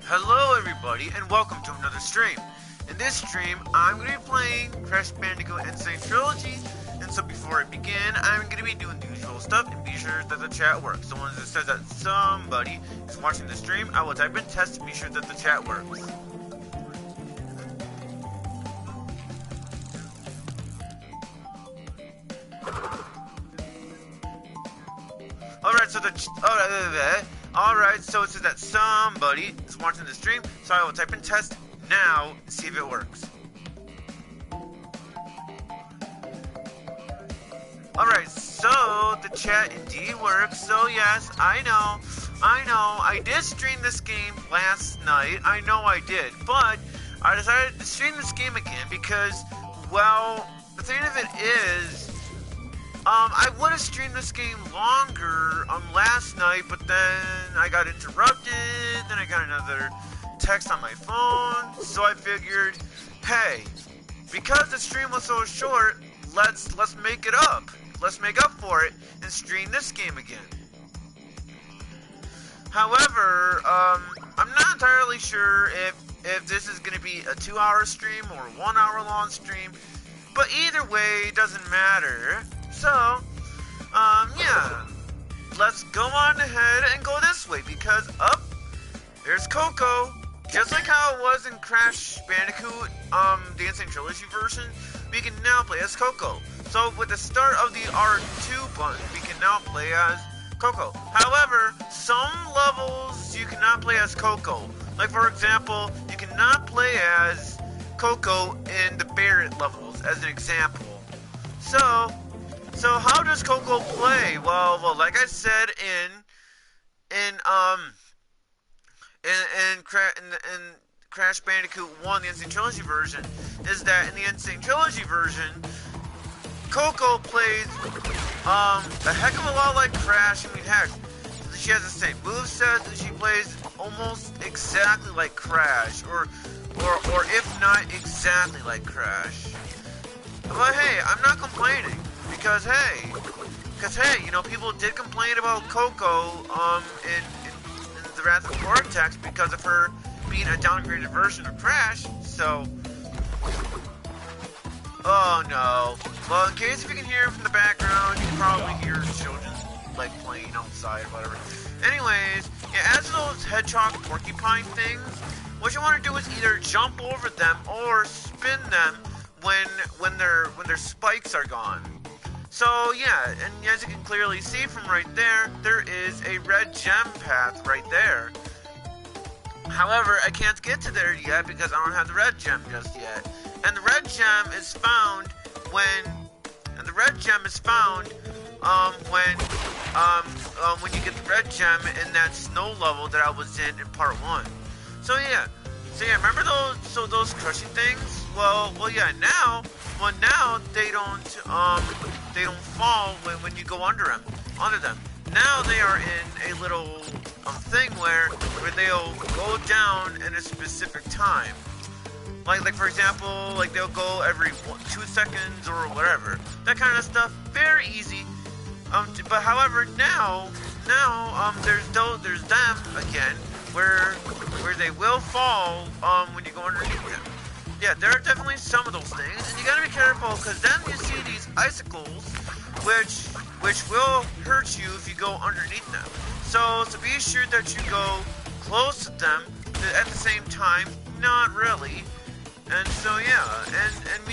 Hello everybody and welcome to another stream. In this stream, I'm going to be playing Crash Bandicoot and Sane Trilogy. And so before I begin, I'm going to be doing the usual stuff and be sure that the chat works. So once it says that somebody is watching the stream, I will type in test to be sure that the chat works. Alright, so it says that somebody is watching the stream, so I will type in test now and see if it works. Alright, so the chat indeed works, so yes, I know, I did stream this game last night, I know I did, but I decided to stream this game again because, well, the thing of it is, I would have streamed this game longer last night, but then I got interrupted, then I got another text on my phone, so I figured, hey, because the stream was so short, let's make it up. Let's make up for it and stream this game again. However, I'm not entirely sure if this is going to be a 2-hour stream or a 1-hour long stream, but either way, it doesn't matter. So, yeah, let's go on ahead and go this way, because there's Coco, just like how it was in Crash Bandicoot, the Sane Trilogy version, we can now play as Coco. So, with the start of the R2 button, we can now play as Coco. However, some levels you cannot play as Coco. Like, for example, you cannot play as Coco in the Barrett levels, as an example. So how does Coco play? Well, like I said in Crash Bandicoot 1, the Sane Trilogy version, is that in the Sane Trilogy version, Coco plays a heck of a lot like Crash. I mean, heck, she has the same moveset, and she plays almost exactly like Crash, or if not exactly like Crash. But hey, I'm not complaining. Because hey, you know, people did complain about Coco, in the Wrath of Cortex because of her being a downgraded version of Crash, so... Oh no. Well, in case if you can hear it from the background, you can probably hear children, like, playing outside or whatever. Anyways, yeah, as those hedgehog porcupine things, what you want to do is either jump over them or spin them when their spikes are gone. So yeah, and as you can clearly see from right there, there is a red gem path right there. However, I can't get to there yet because I don't have the red gem just yet. And the red gem is found when you get the red gem in that snow level that I was in part 1. So yeah, remember those crushing things? Well, yeah, now they don't fall when you go under them. Now they are in a little thing where they'll go down in a specific time. Like for example, like they'll go every 2 seconds or whatever. That kind of stuff, very easy. But however, now there's them again where they will fall when you go underneath them. Yeah, there are definitely some of those things, and you gotta be careful, because then you see these icicles, which will hurt you if you go underneath them. So be sure that you go close to them, at the same time, not really. And so yeah, and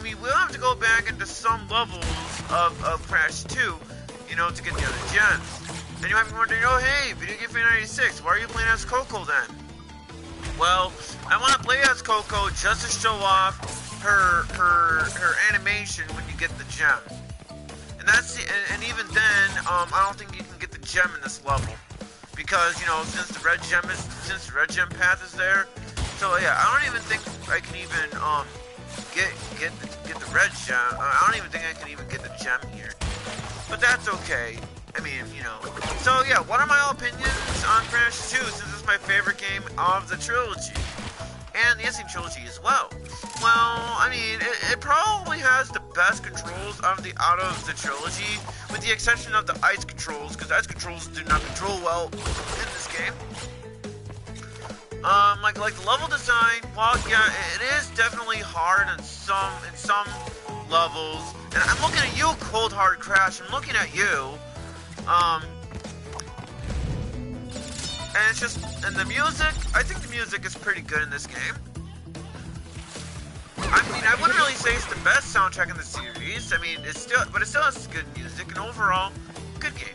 we will have to go back into some levels of Crash 2, you know, to get the other gems. And you might be wondering, oh hey, Video Game Fan 96, why are you playing as Coco then? Well, I want to play as Coco just to show off her animation when you get the gem. And even then, I don't think you can get the gem in this level, because you know, since the red gem path is there. So yeah, I don't even think I can even get the red gem. I don't even think I can even get the gem here. But that's okay. I mean, you know. So yeah, what are my opinions on Crash 2, since it's my favorite game of the trilogy? And the Sane Trilogy as well. Well, I mean, it probably has the best controls out of the trilogy, with the exception of the ice controls, because ice controls do not control well in this game. like the level design, while yeah, it is definitely hard in some levels. And I'm looking at you, Cold Hard Crash. I'm looking at you. And it's just, and the music, I think the music is pretty good in this game. I mean, I wouldn't really say it's the best soundtrack in the series. I mean, it still has good music, and overall, good game.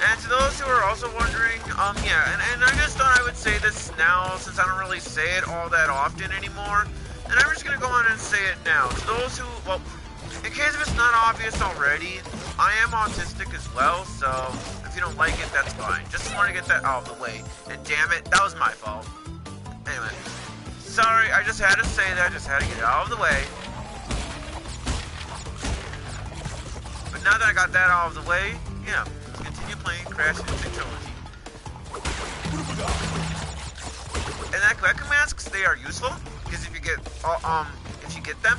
And to those who are also wondering, yeah, and I just thought I would say this now, since I don't really say it all that often anymore, and I'm just gonna go on and say it now. To those who, well, in case if it's not obvious already, I am autistic as well, so if you don't like it, that's fine. Just want to get that out of the way. And damn it, that was my fault. Anyway, sorry, I just had to say that, just had to get it out of the way. But now that I got that out of the way, yeah, let's continue playing Crash Sane Trilogy. And Echo masks, they are useful, because if you get them,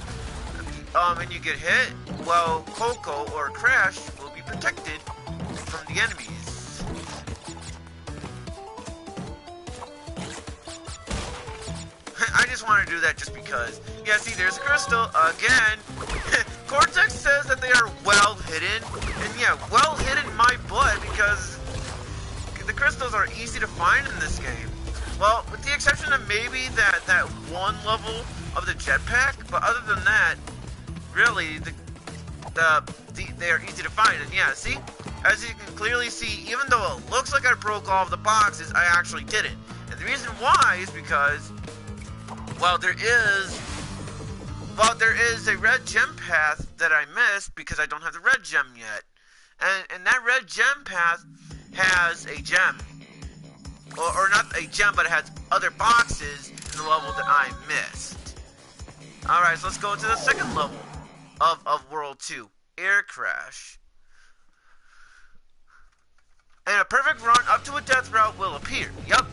and you get hit, well, Coco or Crash will be protected from the enemies. I just want to do that just because. Yeah, see, there's a crystal again. Cortex says that they are well hidden, and yeah, well hidden my butt, because the crystals are easy to find in this game. Well, with the exception of maybe that one level of the jetpack, but other than that, really, they are easy to find. And yeah, see, as you can clearly see, even though it looks like I broke all of the boxes, I actually didn't. And the reason why is because, well, there is a red gem path that I missed because I don't have the red gem yet. And that red gem path has a gem. Or not a gem, but it has other boxes in the level that I missed. Alright, so let's go to the second level of World 2, Air Crash. And a perfect run up to a death route will appear. Yep.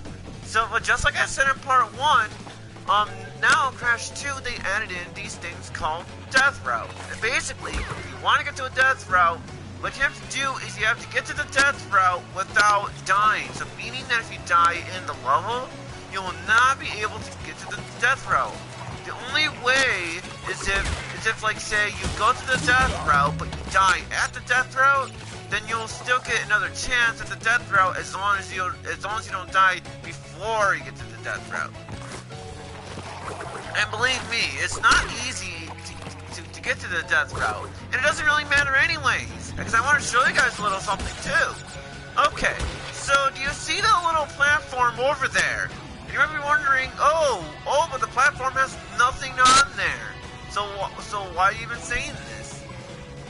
So, but just like I said in part 1, now Crash 2, they added in these things called death route. And basically, if you want to get to a death route, what you have to do is you have to get to the death route without dying. So meaning that if you die in the level, you will not be able to get to the death route. The only way is if like say you go to the death route but you die at the death route, then you'll still get another chance at the death route as long as you don't die before you get to the death route. And believe me, it's not easy to get to the death route, and it doesn't really matter anyways, because I want to show you guys a little something too. Okay, so do you see the little platform over there? You might be wondering, oh, but the platform has nothing on there. So why are you even saying this?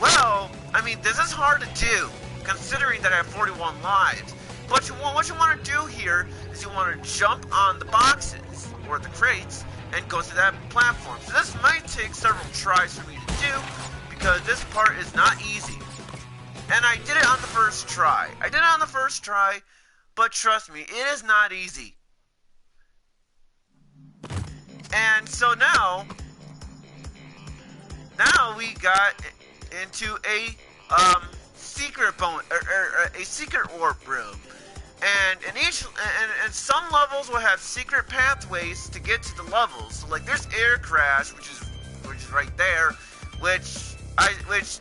Well, I mean, this is hard to do, considering that I have 41 lives. But what you want to do here is you want to jump on the boxes, or the crates, and go to that platform. So this might take several tries for me to do, because this part is not easy. And I did it on the first try. But trust me, it is not easy. And so now we got into a secret a secret warp room. And and some levels will have secret pathways to get to the levels. So like there's Air Crash, which is right there, which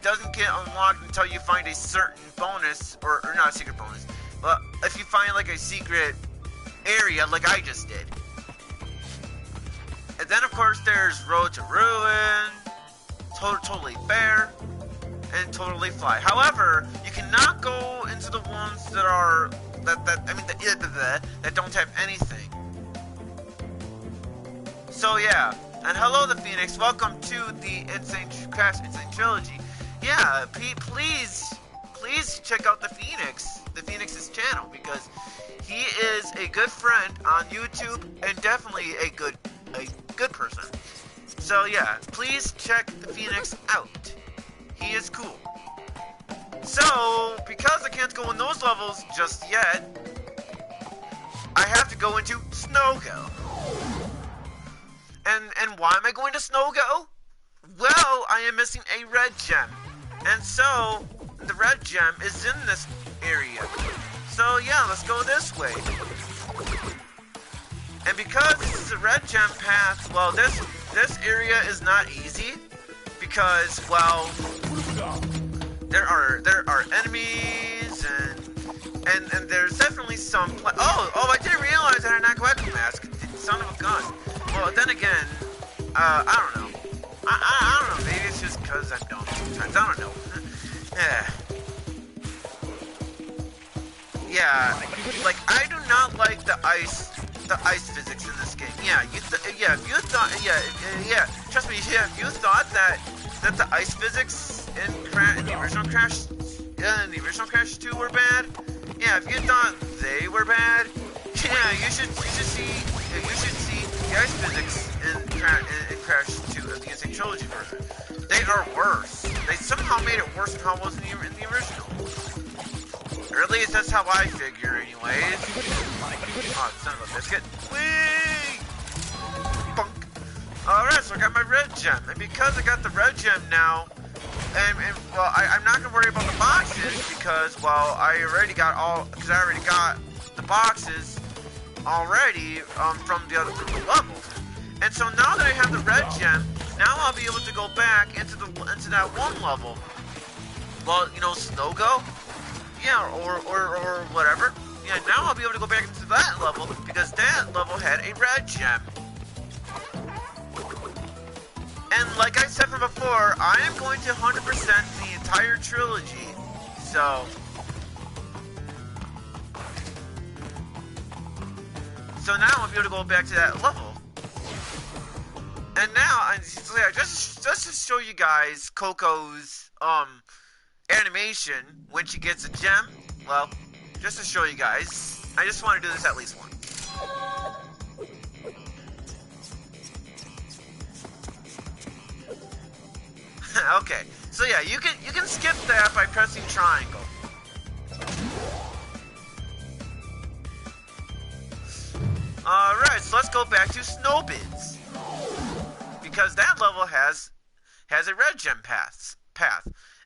doesn't get unlocked until you find a certain bonus, or not a secret bonus, but if you find like a secret area like I just did. And then of course there's Road to Ruin, Totally Fair, and Totally Fly. However, you cannot go into the ones that are that don't have anything. So yeah, and hello the Phoenix, welcome to the Crash Insane Trilogy. Yeah, please check out the Phoenix's channel, because he is a good friend on YouTube and definitely a good person. So yeah, please check the Phoenix out. He is cool. So, because I can't go in those levels just yet, I have to go into Snow-Go. And why am I going to Snow-Go? Well, I am missing a red gem. And so, the red gem is in this area. So yeah, let's go this way. And because this is a red gem path, well, this area is not easy because, well, there are enemies and there's definitely some. I didn't realize I had an Aquaco mask. Son of a gun. Well, then again, I don't know. I don't know. Maybe it's just because I'm dumb sometimes. I don't know. Yeah, like I do not like the ice physics in this game. Trust me. Yeah, if you thought that the ice physics in the original Crash 2 were bad, yeah, if you thought they were bad, yeah, you should see the ice physics in Crash 2 of the Sane Trilogy version. They are worse. They somehow made it worse than how it was in the original. Or at least that's how I figure, anyways. Oh, son of a biscuit. Whee! Bunk. Alright, so I got my red gem. And because I got the red gem now, well, I'm not going to worry about the boxes because, well, I already got the boxes already from the levels. And so now that I have the red gem, now I'll be able to go back into that one level. Well, you know, Snow Go? Yeah, or whatever. Yeah, now I'll be able to go back into that level because that level had a red gem. And like I said from before, I am going to 100% the entire trilogy. So now I'll be able to go back to that level. And now, just to show you guys Coco's animation when she gets a gem. Well, just to show you guys, I just want to do this at least once. Okay, so yeah, you can skip that by pressing triangle. Alright, so let's go back to Snowbiz. Because that level has a red gem path.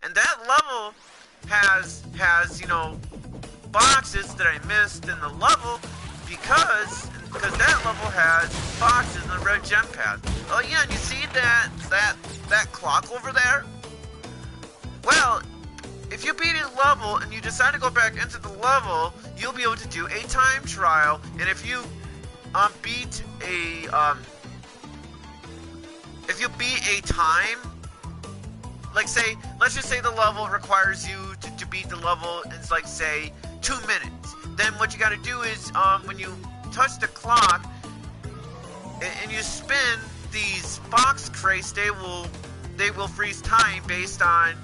And that level has you know, boxes that I missed in the level because that level has boxes in the red gem path. Oh yeah, and you see that clock over there? Well, if you beat a level and you decide to go back into the level, you'll be able to do a time trial. And if you beat a time, like let's just say the level requires you to beat the level in like say 2 minutes. Then what you gotta do is when you touch the clock and you spin these box crates, they will freeze time based on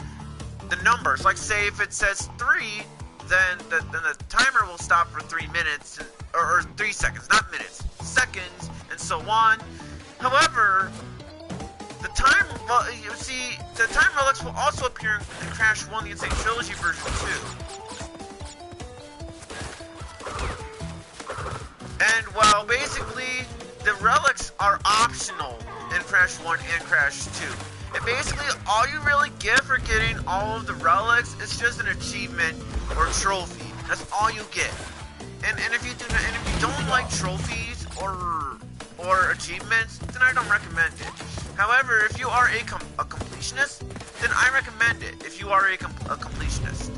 the numbers. Like say if it says 3, then the timer will stop for 3 minutes or 3 seconds, not minutes, seconds, and so on. However, the time relics will also appear in Crash 1, the Sane Trilogy version 2. And well, basically, the relics are optional in Crash 1 and Crash 2. And basically, all you really get for getting all of the relics is just an achievement or trophy. That's all you get. And if you don't like trophies or achievements, then I don't recommend it. However, if you are a completionist, then I recommend it. If you are a completionist,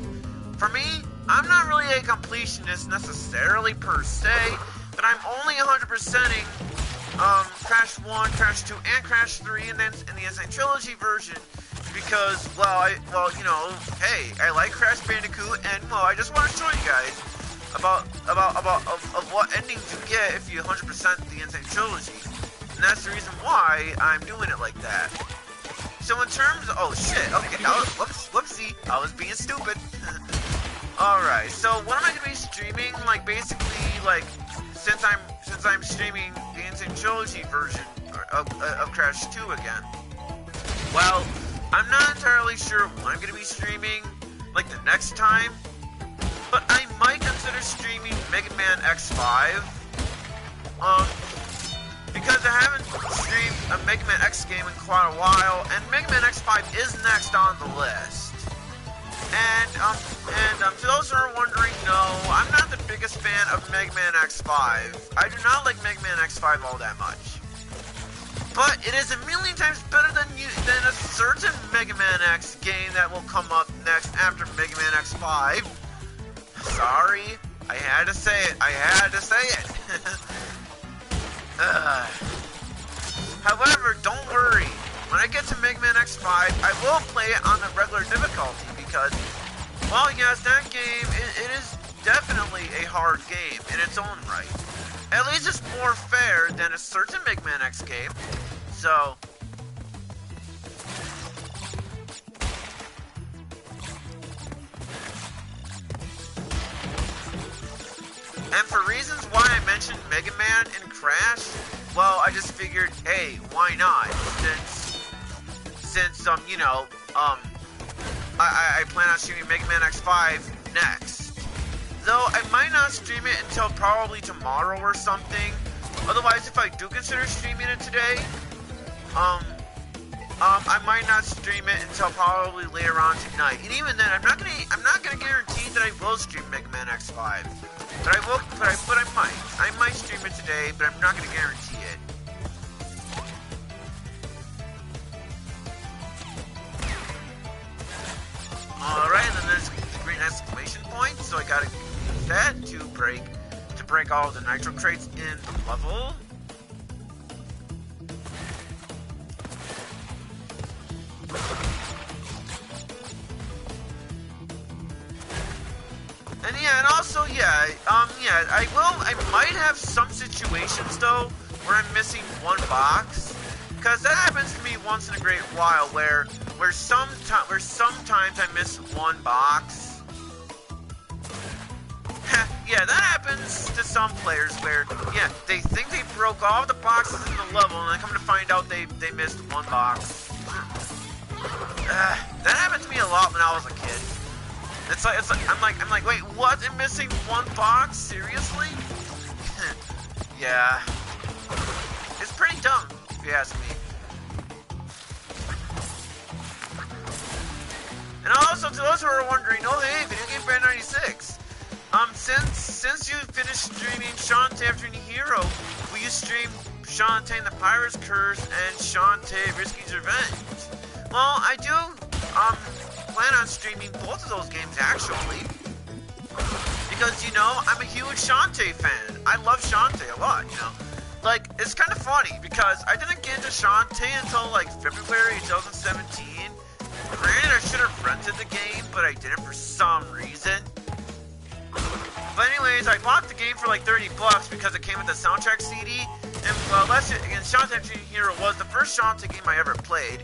for me, I'm not really a completionist necessarily per se, but I'm only 100%ing Crash 1, Crash 2, and Crash 3, and then in the Sane Trilogy version, because, you know, hey, I like Crash Bandicoot, and, well, I just want to show you guys about what endings you get if you 100% the Sane Trilogy, and that's the reason why I'm doing it like that. So in terms of, oh shit, okay, whoopsie, I was being stupid. Alright, so what am I gonna be streaming? Like, basically, like, since I'm streaming the Sane Trilogy version of Crash 2 again, well, I'm not entirely sure when I'm gonna be streaming, like, the next time, but I might consider streaming Mega Man X5, because I haven't streamed a Mega Man X game in quite a while, and Mega Man X5 is next on the list. And to those who are wondering, no, I'm not the biggest fan of Mega Man X5. I do not like Mega Man X5 all that much. But it is a million times better than a certain Mega Man X game that will come up next after Mega Man X5. Sorry, I had to say it. I had to say it. However, don't worry. When I get to Mega Man X5, I will play it on the regular difficulty because, well, yes, that game, it is definitely a hard game in its own right. At least it's more fair than a certain Mega Man X game. So, and for reasons why I mentioned Mega Man and Crash, well, I just figured, hey, why not? Since you know, I plan on streaming Mega Man X5 next. Though I might not stream it until probably tomorrow or something. Otherwise, if I do consider streaming it today, I might not stream it until probably later on tonight. And even then, I'm not gonna guarantee that I will stream Mega Man X5. But I will, but I might. I might stream it today, but I'm not gonna guarantee it. Alright, and then there's the green exclamation point, so I gotta use that to break all the nitro crates in the level. And yeah, and also, I might have some situations though where I'm missing one box, because that happens to me once in a great while, where sometimes I miss one box. Yeah, that happens to some players where, yeah, they think they broke all the boxes in the level, and then come to find out they missed one box. That happened to me a lot when I was a kid. It's like I'm like, wait, what? I'm missing one box? Seriously? Yeah. It's pretty dumb, if you ask me. And also, to those who are wondering, oh hey, Video Game Brand 96. Since you finished streaming Shantae After Any Hero, will you stream Shantae and the Pirate's Curse and Shantae Risky's Revenge? Well, I do, plan on streaming both of those games, actually. Because, you know, I'm a huge Shantae fan. I love Shantae a lot, you know. Like, it's kind of funny, because I didn't get into Shantae until, like, February 2017. Granted, I should have rented the game, but I didn't for some reason. But anyways, I bought the game for like $30 because it came with the soundtrack CD. And well, Shantae After Any Hero was the first Shantae game I ever played.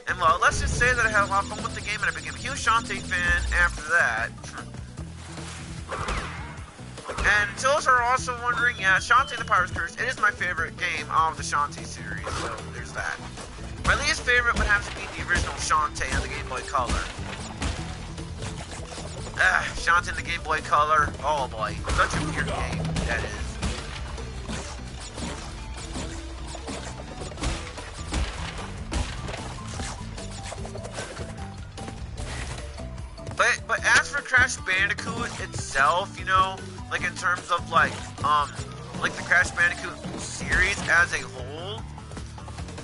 And well, let's just say that I had a lot of fun with the game and I became a huge Shantae fan after that. And to those who are also wondering, yeah, Shantae and the Pirate's Curse, it is my favorite game of the Shantae series, so there's that. My least favorite would have to be the original Shantae on the Game Boy Color. Shantae in the Game Boy Color, oh boy, such a weird game, that is. But as for Crash Bandicoot itself, you know, like in terms of like the Crash Bandicoot series as a whole,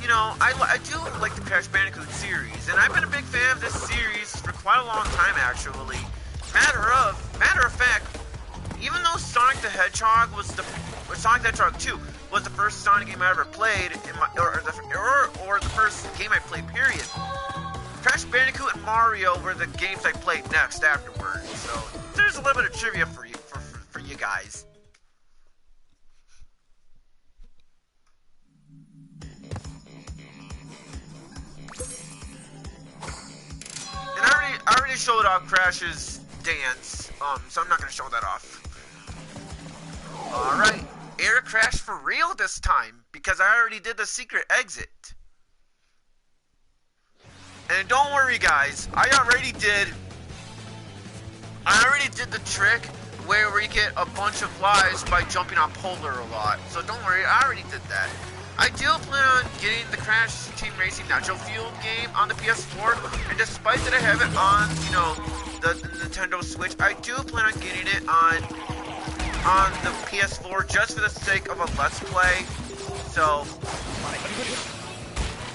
you know, I do like the Crash Bandicoot series, and I've been a big fan of this series for quite a long time, actually. Matter of fact, even though Sonic the Hedgehog Sonic the Hedgehog 2 was the first Sonic game I ever played, or the first game I played, period. Crash Bandicoot and Mario were the games I played next afterwards. So there's a little bit of trivia for you guys. And I already showed off Crash's dance, so I'm not gonna show that off. Alright, air crash for real this time, because I already did the secret exit. And don't worry guys, I already did the trick where we get a bunch of lives by jumping on Polar a lot. So don't worry, I already did that. I do plan on getting the Crash Team Racing Nitro Fuel game on the PS4, and despite that I have it on, you know, the Nintendo Switch, I do plan on getting it on the PS4 just for the sake of a Let's Play. So,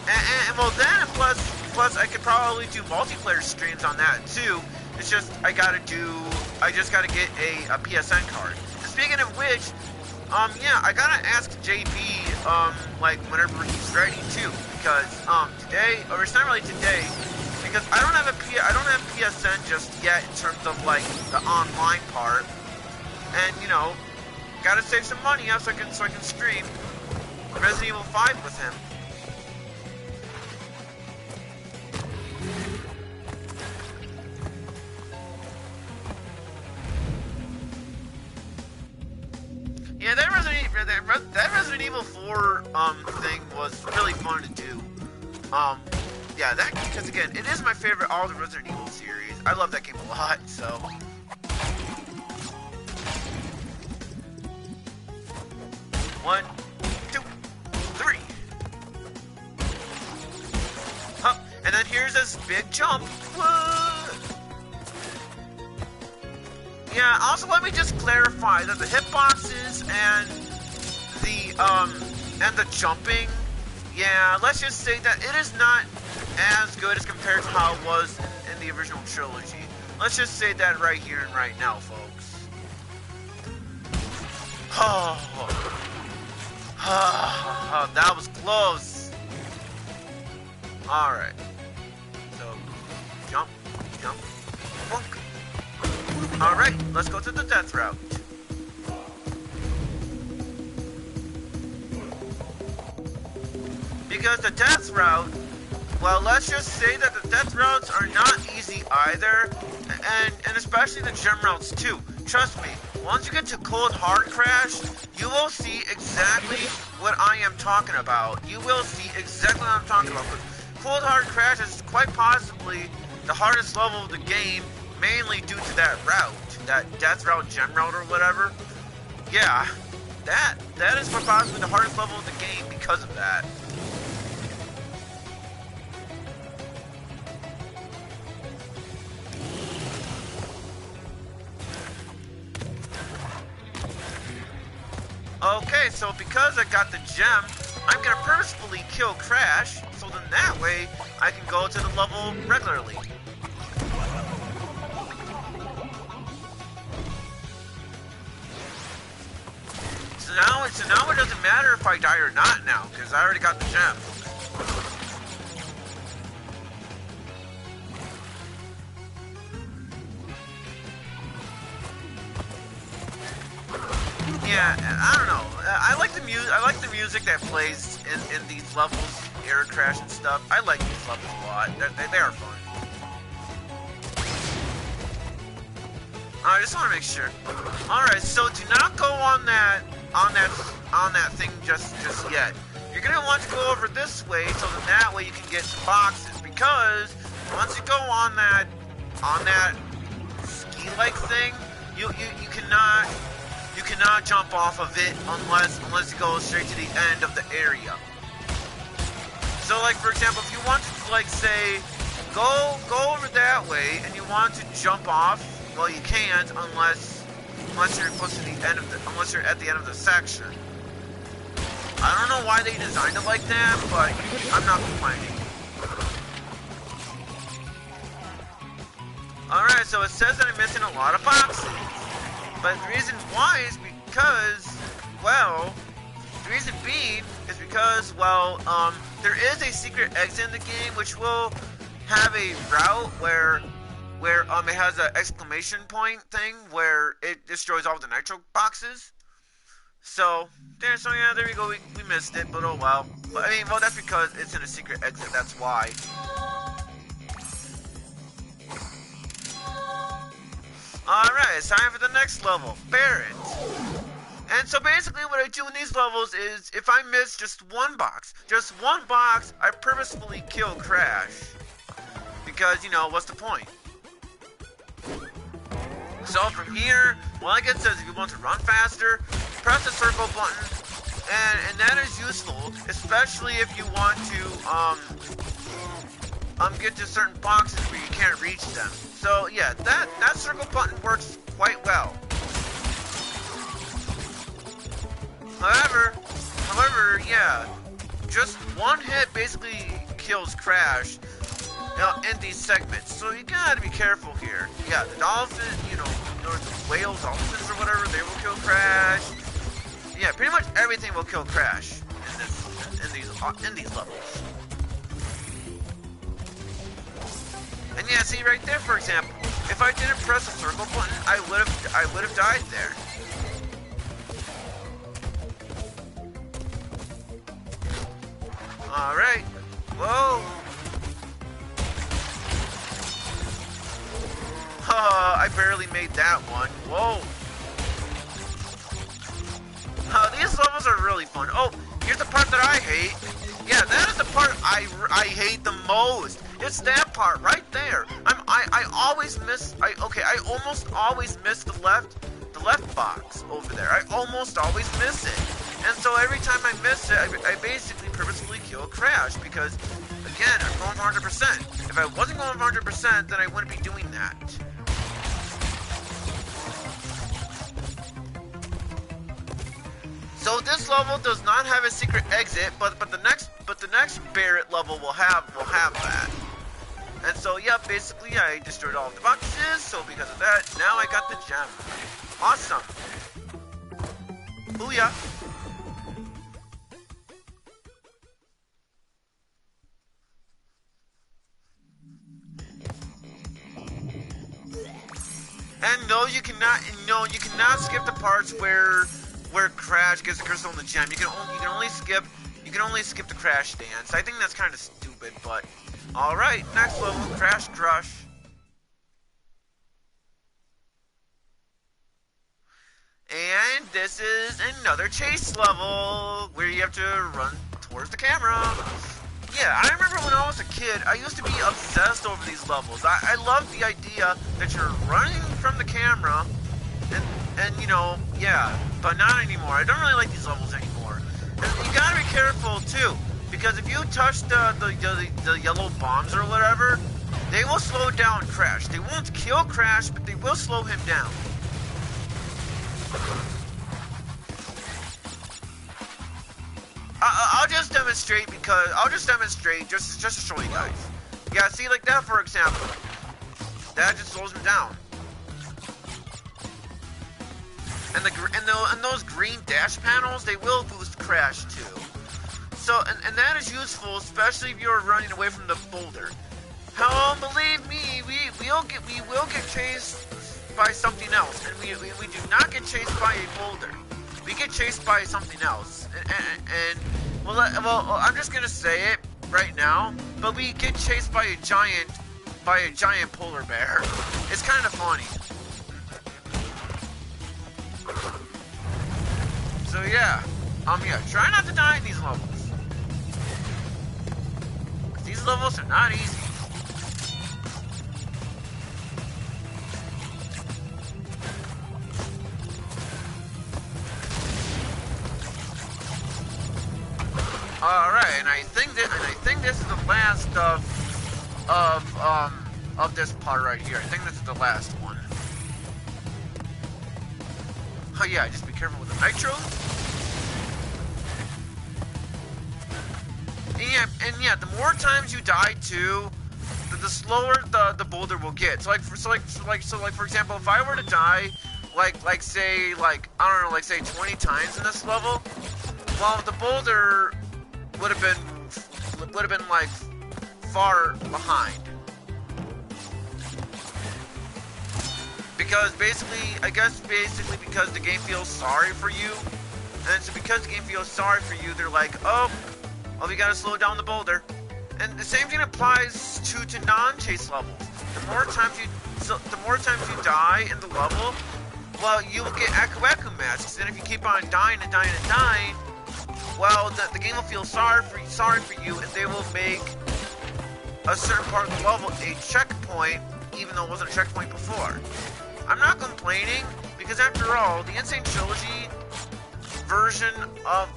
and well then, plus I could probably do multiplayer streams on that too. It's just, I just gotta get a PSN card. And speaking of which, yeah, I gotta ask JB, like, whenever he's ready, too, because, today, or it's not really today, because I don't have PSN just yet in terms of, like, the online part, and, you know, gotta save some money up so I can stream Resident Evil 5 with him. Yeah, that Resident Evil 4 thing was really fun to do. Yeah, that, because again, it is my favorite all the Resident Evil series. I love that game a lot, so. One, two, three. Huh, and then here's this big jump. Whoa. Yeah, also let me just clarify that the hitboxes and the jumping, yeah, let's just say that it is not as good as compared to how it was in the original trilogy. Let's just say that right here and right now, folks. Oh, that was close. Alright. So, jump, jump, bonk. Alright, let's go to the death route. Because the death route, well, let's just say that the death routes are not easy either, and especially the gem routes too. Trust me, once you get to Cold Hard Crash, you will see exactly what I am talking about. You will see exactly what I'm talking about. Cold Hard Crash is quite possibly the hardest level of the game, mainly due to that route, that death route, gem route, or whatever. Yeah, that is quite possibly the hardest level of the game because of that. Okay, so because I got the gem, I'm gonna purposefully kill Crash, so then that way I can go to the level regularly. So now it doesn't matter if I die or not now, because I already got the gem. Yeah, I don't know. I like the music. I like the music that plays in these levels, Air Crash and stuff. I like these levels a lot. They are fun. I just want to make sure. All right, so do not go on that thing just yet. You're gonna want to go over this way, so that way you can get to boxes. Because once you go on that ski-like thing, you cannot jump off of it unless you go straight to the end of the area. So, like, for example, if you want to, like, say, go over that way and you want to jump off, well, you can't unless you're close to the end of unless you're at the end of the section. I don't know why they designed it like that, but I'm not complaining. Alright, so it says that I'm missing a lot of boxes. But the reason why is because, well, the reason being is because, well, there is a secret exit in the game which will have a route where it has an exclamation point thing where it destroys all the nitro boxes. So yeah, there we go. We missed it, but oh well. But, I mean, well, that's because it's in a secret exit. That's why. Alright, it's time for the next level, Barret. And so basically what I do in these levels is, if I miss just one box, I purposefully kill Crash. Because, you know, what's the point? So from here, like it says, if you want to run faster, press the circle button, and that is useful, especially if you want to get to certain boxes where you can't reach them. So yeah, that circle button works quite well. However, yeah, just one hit basically kills Crash in these segments. So you gotta be careful here. Yeah, the dolphin, the whales, dolphins, or whatever, they will kill Crash. Yeah, pretty much everything will kill Crash in these levels. And yeah, see right there, for example, if I didn't press the circle button, I would have died there. All right. Whoa. I barely made that one. Whoa. These levels are really fun. Oh, here's the part that I hate. Yeah, that is the part I hate the most. It's that part right there. I always miss. I almost always miss the left box over there. I almost always miss it. And so every time I miss it, I basically purposefully kill Crash because, again, I'm going for 100%. If I wasn't going for 100%, then I wouldn't be doing that. So this level does not have a secret exit, but the next Barrett level will have that. And so yeah, basically I destroyed all of the boxes. So because of that, now I got the gem. Awesome. Booyah. And no, you cannot skip the parts where Crash gets the crystal and the gem. You can only skip the Crash dance. I think that's kind of stupid, but all right, next level, Crash Crush. And this is another chase level where you have to run towards the camera. Yeah, I remember when I was a kid, I used to be obsessed over these levels. I loved the idea that you're running from the camera, and yeah, but not anymore. I don't really like these levels anymore. And you gotta be careful too, because if you touch the yellow bombs or whatever, they will slow down Crash. They won't kill Crash, but they will slow him down. I'll just demonstrate just to show you guys. Yeah, see, like that, for example. That just slows him down. And those green dash panels, they will boost Crash too. So, and that is useful, especially if you're running away from the boulder. However, believe me, we will get chased by something else, and we do not get chased by a boulder. We get chased by something else, and well, I'm just gonna say it right now, but we get chased by a giant polar bear. It's kind of funny. So yeah, try not to die in these levels. These levels are not easy. All right, and I think this is the last of this part right here. I think this is the last one. Oh yeah, just be careful with the nitro. And yeah, the more times you die too, the slower the boulder will get. So for example, if I were to die say 20 times in this level, well, the boulder would have been like far behind. Because I guess because the game feels sorry for you. And so because the game feels sorry for you, they're like, oh, we gotta slow down the boulder. And the same thing applies to non-chase levels. The more times you die in the level, well, you will get Aku masks. And if you keep on dying and dying and dying, well, the game will feel sorry for you, and they will make a certain part of the level a checkpoint, even though it wasn't a checkpoint before. I'm not complaining, because after all, the Sane Trilogy version of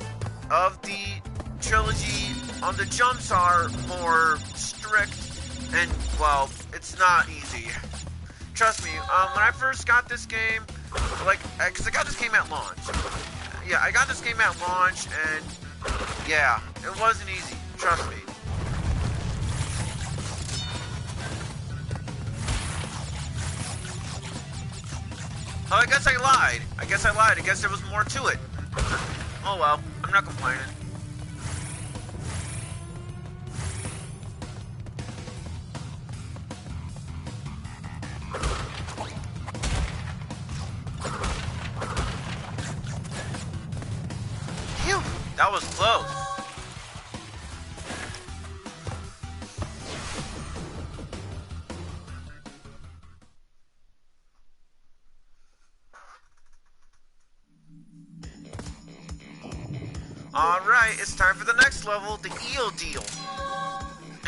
of the trilogy, the jumps are more strict, and well, it's not easy. Trust me, when I first got this game, like, cause I got this game at launch. Yeah, I got this game at launch, and yeah, it wasn't easy. Trust me. Oh, I guess I lied. I guess there was more to it. Oh well, I'm not complaining. Phew, that was close. Alright, it's time for the next level, the eel deal.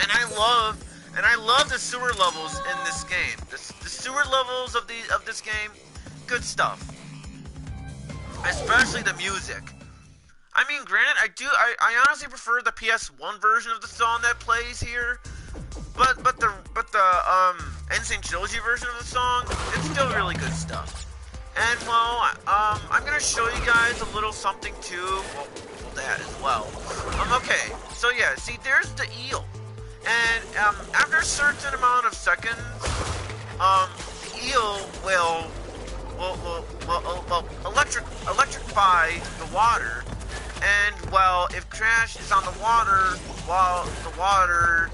And I love the sewer levels in this game. The sewer levels of this game, good stuff. Especially the music. I mean, granted, I honestly prefer the PS1 version of the song that plays here. But the Sane Trilogy version of the song, it's still really good stuff. And well, I'm gonna show you guys a little something too. Well, that as well. Okay, so yeah, see, there's the eel, and after a certain amount of seconds, the eel will electrify the water, and well, if Crash is on the water while the water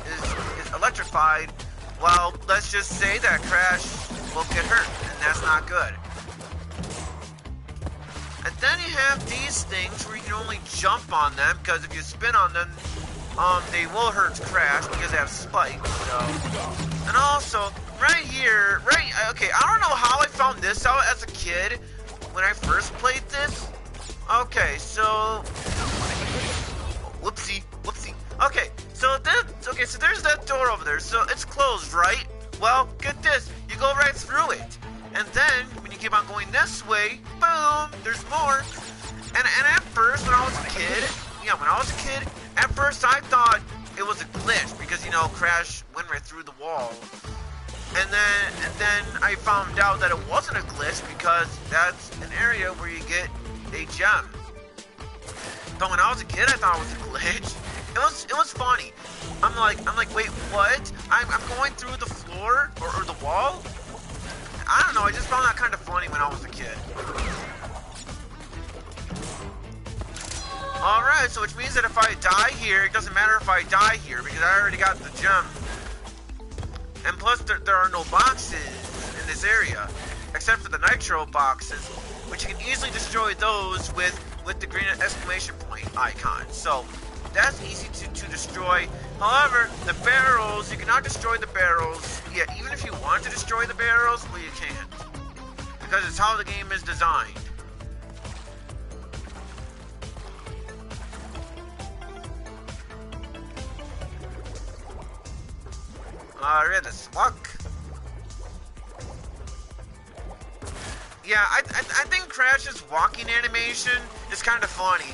is electrified, well, let's just say that Crash will get hurt, and that's not good. And then you have these things where you can only jump on them, because if you spin on them, they will hurt Crash because they have spikes. So, and also right here, okay, I don't know how I found this out as a kid when I first played this. Okay, so whoopsie. Okay, so there's that door over there. So it's closed, right? Well, get this, you go right through it. And then, when you keep on going this way, boom, there's more. And at first, when I was a kid, at first I thought it was a glitch, because, you know, Crash went right through the wall. And then I found out that it wasn't a glitch, because that's an area where you get a gem. But when I was a kid, I thought it was a glitch. It was funny. I'm like, wait, what? I'm going through the floor, or the wall? I don't know, I just found that kind of funny when I was a kid. Alright, so which means that if I die here, it doesn't matter if I die here, because I already got the gem. And plus, there are no boxes in this area, except for the nitro boxes, which you can easily destroy those with the green exclamation point icon. So, that's easy to destroy. However, the barrels, you cannot destroy the barrels. Yeah, even if you want to destroy the barrels, well, you can't. Because it's how the game is designed. Alright, the slug. Yeah, I think Crash's walking animation is kind of funny.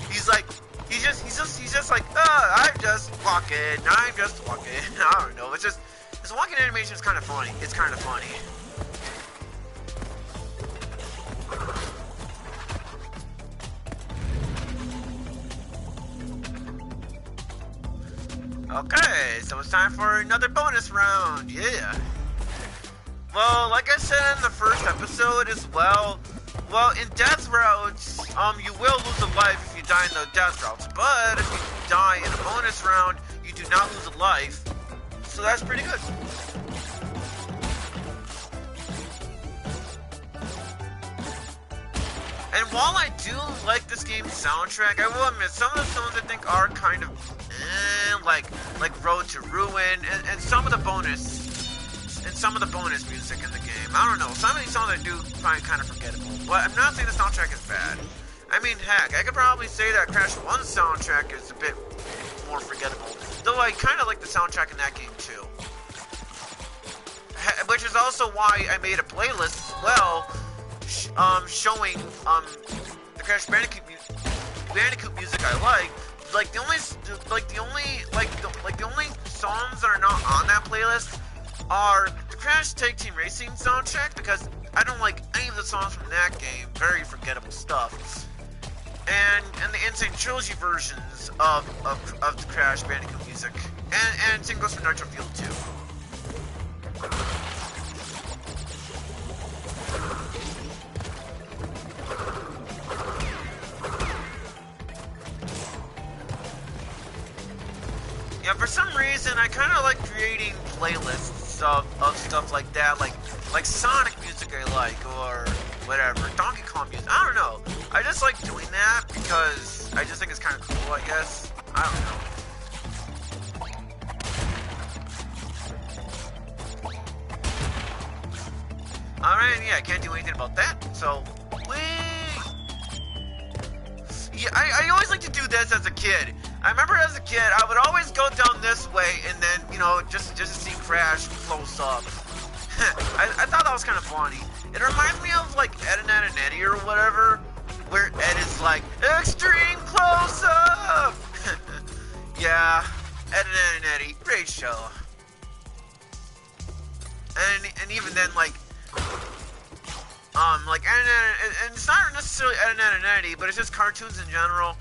He's just like, I'm just walking. I don't know. It's just, his walking animation is kind of funny. It's kind of funny. Okay, so it's time for another bonus round. Yeah. Well, like I said in the first episode as well, in death routes, you will lose a life if you die in the death routes, but if you die in a bonus round, you do not lose a life, so that's pretty good. And while I do like this game's soundtrack, I will admit, some of the songs I think are kind of, like Road to Ruin, and some of the bonus music in the game. I don't know, some of these songs I do find kind of forgettable, but I'm not saying the soundtrack is bad. I mean, heck, I could probably say that Crash 1's soundtrack is a bit more forgettable, though I kind of like the soundtrack in that game too. Which is also why I made a playlist as well, showing the Crash Bandicoot Bandicoot music I like. Like the only songs that are not on that playlist are the Crash Tag Team Racing soundtrack, because I don't like any of the songs from that game. Very forgettable stuff. And the Sane Trilogy versions of the Crash Bandicoot music. And same goes for Nitro Fuel too. Yeah, for some reason I kind of like creating playlists of stuff like that, like Sonic music I like, or whatever, Donkey Kong music. I don't know. I just like doing that because I just think it's kind of cool, I guess. I don't know. Alright, yeah, I can't do anything about that. So, yeah, I always like to do this as a kid. I remember as a kid, I would always go down this way and then, you know, just to see Crash close up. I thought that was kind of funny. It reminds me of, like, Ed and Eddie or whatever, where Ed is like, extreme close up! Yeah, Ed and Eddie, great show. And even then, like and it's not necessarily Ed and Eddie, but it's just cartoons in general.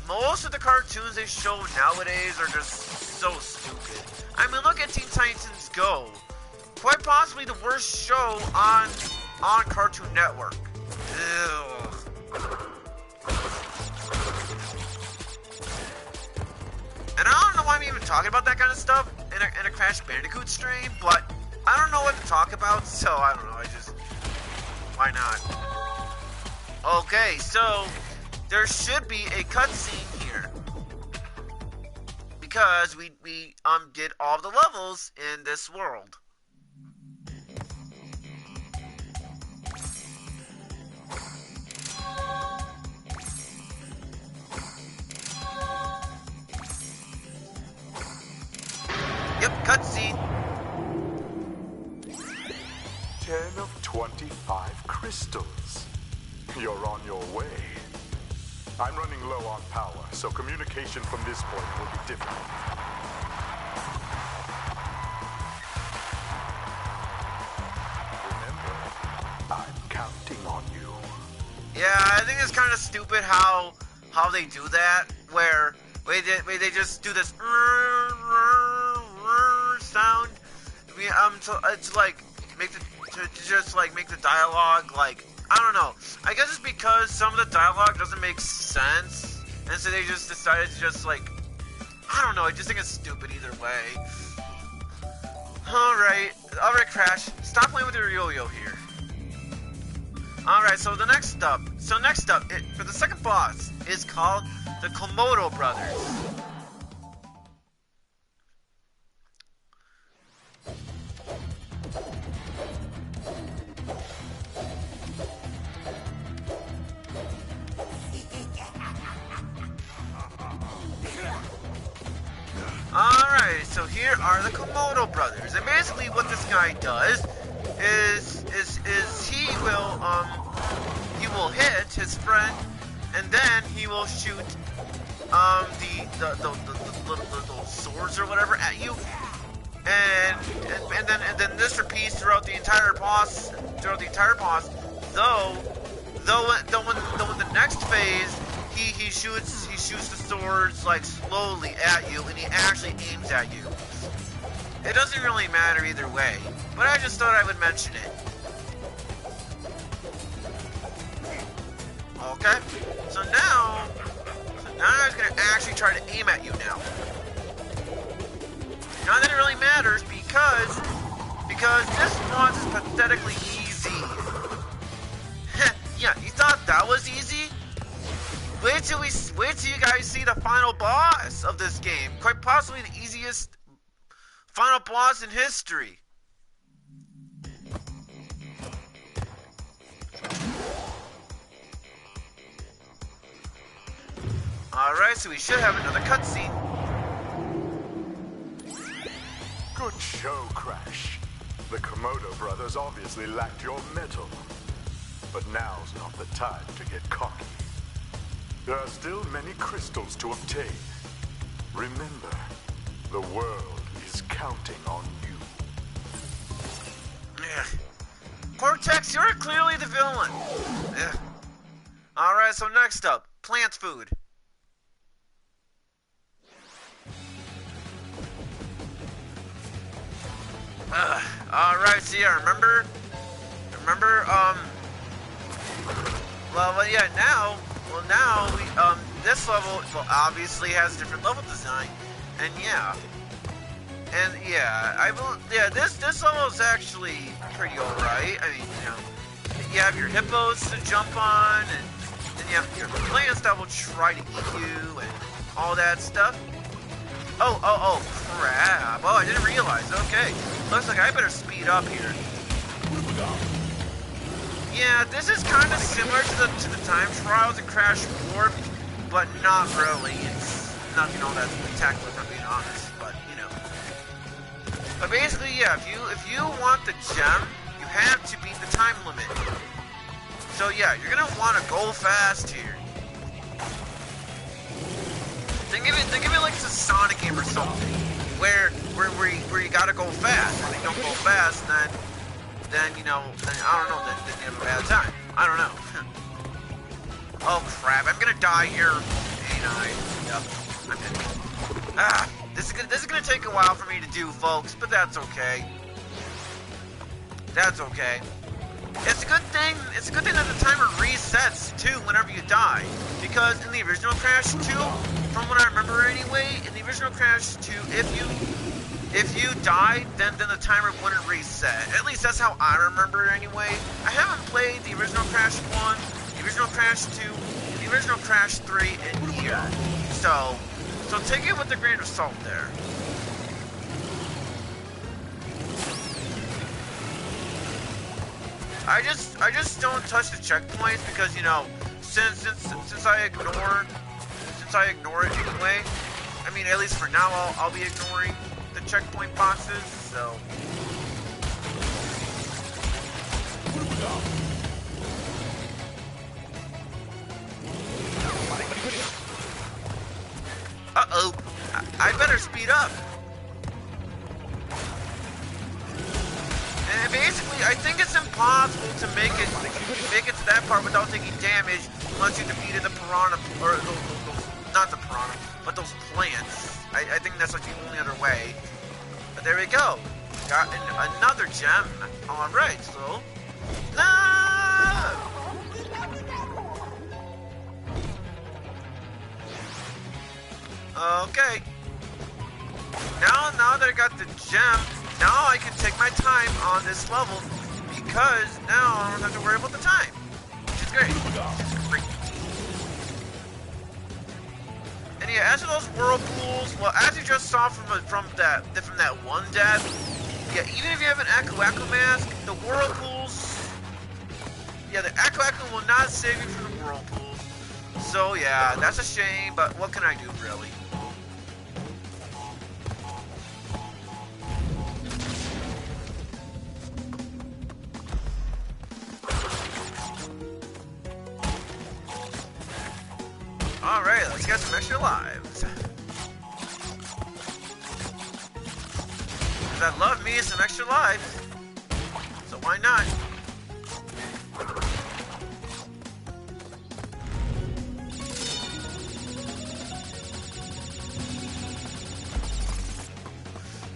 Most of the cartoons they show nowadays are just so stupid. I mean, look at Teen Titans Go. Quite possibly the worst show on Cartoon Network. Ew. And I don't know why I'm even talking about that kind of stuff in a Crash Bandicoot stream, but I don't know what to talk about, so I don't know, why not? Okay, so there should be a cutscene here, because we did all the levels in this world. Yep, cutscene. 10 of 25 crystals. You're on your way. I'm running low on power, so communication from this point will be difficult. Remember, I'm counting on you. Yeah, I think it's kind of stupid how they do that, where they just do this sound. I mean, to like make the dialogue, like, I don't know. I guess it's because some of the dialogue doesn't make sense, and so they just decided to just, like, I don't know. I just think it's stupid either way. Alright, Crash, stop playing with your yo-yo here. Alright, so next up, for the second boss, is called the Komodo Brothers. Alright, so here are the Komodo Brothers, and basically what this guy does is he will hit his friend, and then he will shoot the little swords or whatever at you, and then this repeats throughout the entire boss. Though in the next phase, he shoots the swords, like, slowly at you, and he actually aims at you. It doesn't really matter either way, but I just thought I would mention it. Okay, so now I'm gonna actually try to aim at you now. Not that it really matters, because this boss is pathetically easy. Yeah, you thought that was easy? Wait till you guys see the final boss of this game. Quite possibly the easiest final boss in history. Alright, so we should have another cutscene. Good show, Crash. The Komodo brothers obviously lacked your mettle. But now's not the time to get cocky. There are still many crystals to obtain. Remember, the world is counting on you. Yeah. Cortex, you're clearly the villain. Yeah. Alright, so next up, plant food. Alright, so yeah, remember, well, yeah, now, we, this level, well, obviously has different level design, and yeah, this level is actually pretty alright. I mean, you know, you have your hippos to jump on, and then you have your plants that will try to eat you, and all that stuff. Oh, crap. Oh, I didn't realize. Okay. Looks like I better speed up here. Yeah, this is kind of similar to the time trials and Crash Warp, but not really. It's nothing all that spectacular, if I'm being honest, but, you know. But basically, yeah, if you want the gem, you have to beat the time limit. So, yeah, you're going to want to go fast here. Think of it like it's a Sonic game or something, where you gotta go fast. If you don't go fast, then you know, I don't know, then you have a bad time. I don't know. Oh crap! I'm gonna die here. Ain't I? Yep. I'm gonna. This is gonna take a while for me to do, folks, but that's okay. That's okay. It's a good thing. It's a good thing that the timer resets too whenever you die, because in the original Crash 2, from what I remember anyway, in the original Crash 2, if you died, then the timer wouldn't reset. At least that's how I remember it anyway. I haven't played the original Crash 1, the original Crash 2, and the original Crash 3 in years. So take it with a grain of salt there. I just don't touch the checkpoints because, you know, since I ignore it anyway. I mean, at least for now, I'll be ignoring the checkpoint boxes. So. Uh-oh. I better speed up. And basically, I think it's impossible to make it to that part without taking damage once you defeated the piranha, or not the piranha, but those plants. I think that's like the only other way. But there we go. Got another gem. Alright, so. No! Okay. Now that I got the gem, now I can take my time on this level because now I don't have to worry about the time, which is great. And yeah, as for those whirlpools, well, as you just saw from that one death, yeah, even if you have an Echo mask, the whirlpools, yeah, the Echo will not save you from the whirlpools. So yeah, that's a shame, but what can I do really? Alright, let's get some extra lives. Because I love me some extra lives. So why not?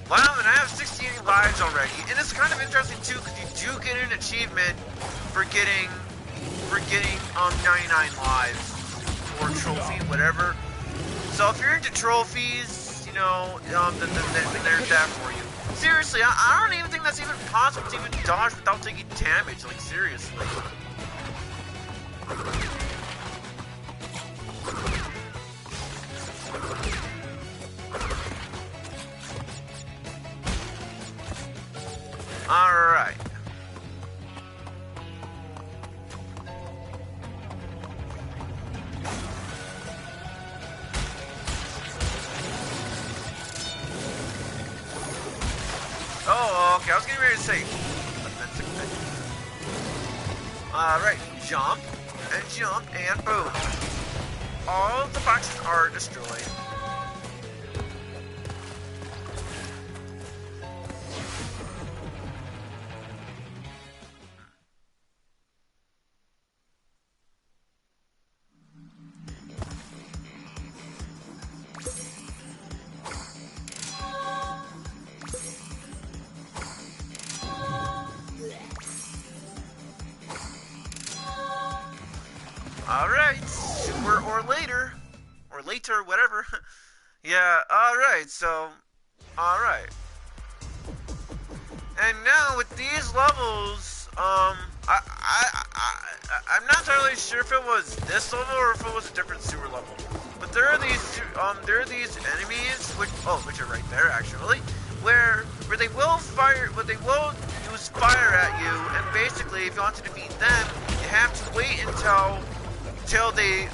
Wow, and I have 68 lives already. And it's kind of interesting too, because you do get an achievement for getting 99 lives. Or trophy, whatever. So if you're into trophies, you know, then there's that for you. Seriously, I don't even think that's even possible to even dodge without taking damage. Like, seriously. Alright. Oh, okay, I was getting ready to say. Alright, jump, and boom. all the boxes are destroyed. Alright, sooner or later, or later, whatever. Yeah, alright, so, alright. And now with these levels, I'm not entirely sure if it was this level or if it was a different sewer level. But there are these enemies, which are right there actually, where they will fire, use fire at you, and basically if you want to defeat them, you have to wait until they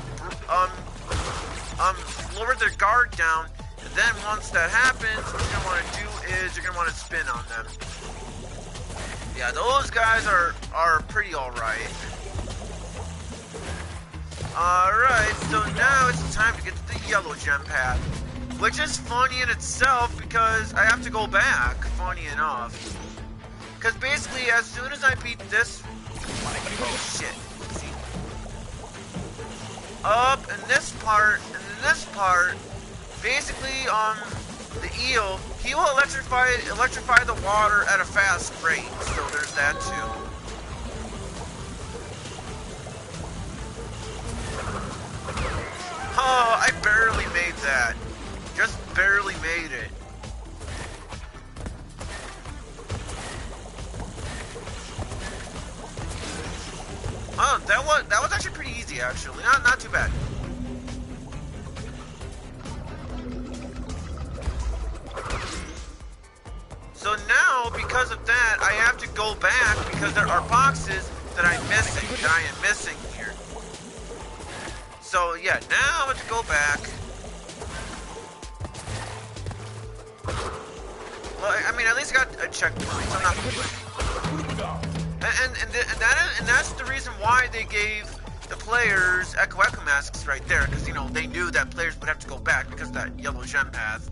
lower their guard down, and then once that happens, what you're gonna want to do is you're gonna want to spin on them. Yeah, those guys are pretty alright. Alright, so now it's time to get to the yellow gem path, which is funny in itself because I have to go back, funny enough. Because basically, as soon as I beat this, oh shit. Up in this part, basically, the eel, he will electrify the water at a fast rate, so there's that too. Oh, I barely made that. Just barely made it. Oh, that was actually pretty easy, actually. Not too bad. So now, because of that, I have to go back because there are boxes that I am missing here. So yeah, now I have to go back. Well, I mean, at least I got a checkpoint, so I'm not complaining. And that's the reason why they gave the players Echo masks right there, because you know they knew that players would have to go back because of that yellow gem path.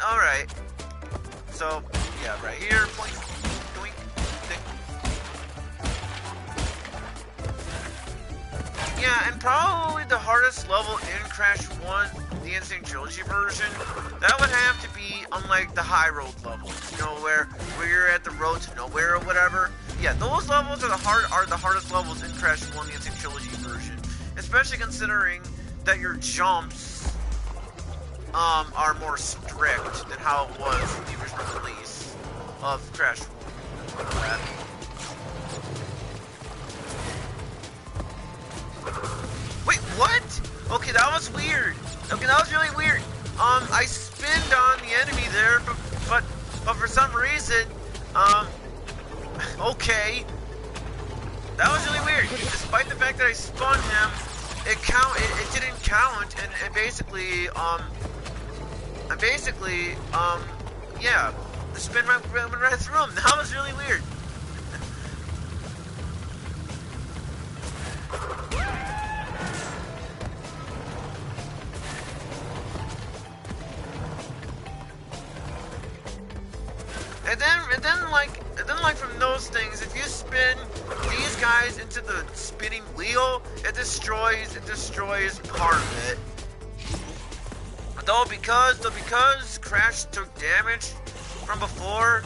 Alright. So, yeah, right here, point, doink, tick. Yeah, and probably the hardest level in Crash 1, the Sane Trilogy version, that would have to be unlike the high road levels, you know, where you're at the road to nowhere or whatever. Yeah, those levels are the hardest levels in Crash 1, the Sane Trilogy version, especially considering that your jumps are more strict than how it was in the original release of Crash 1. Wait, what? Okay, that was weird. Okay, that was really weird. I spinned on the enemy there, but for some reason, okay. That was really weird. Despite the fact that I spun him, it didn't count, and basically, yeah, the spin went right through him. That was really weird. And then like from those things, if you spin these guys into the spinning wheel, it destroys part of it. Though because Crash took damage from before,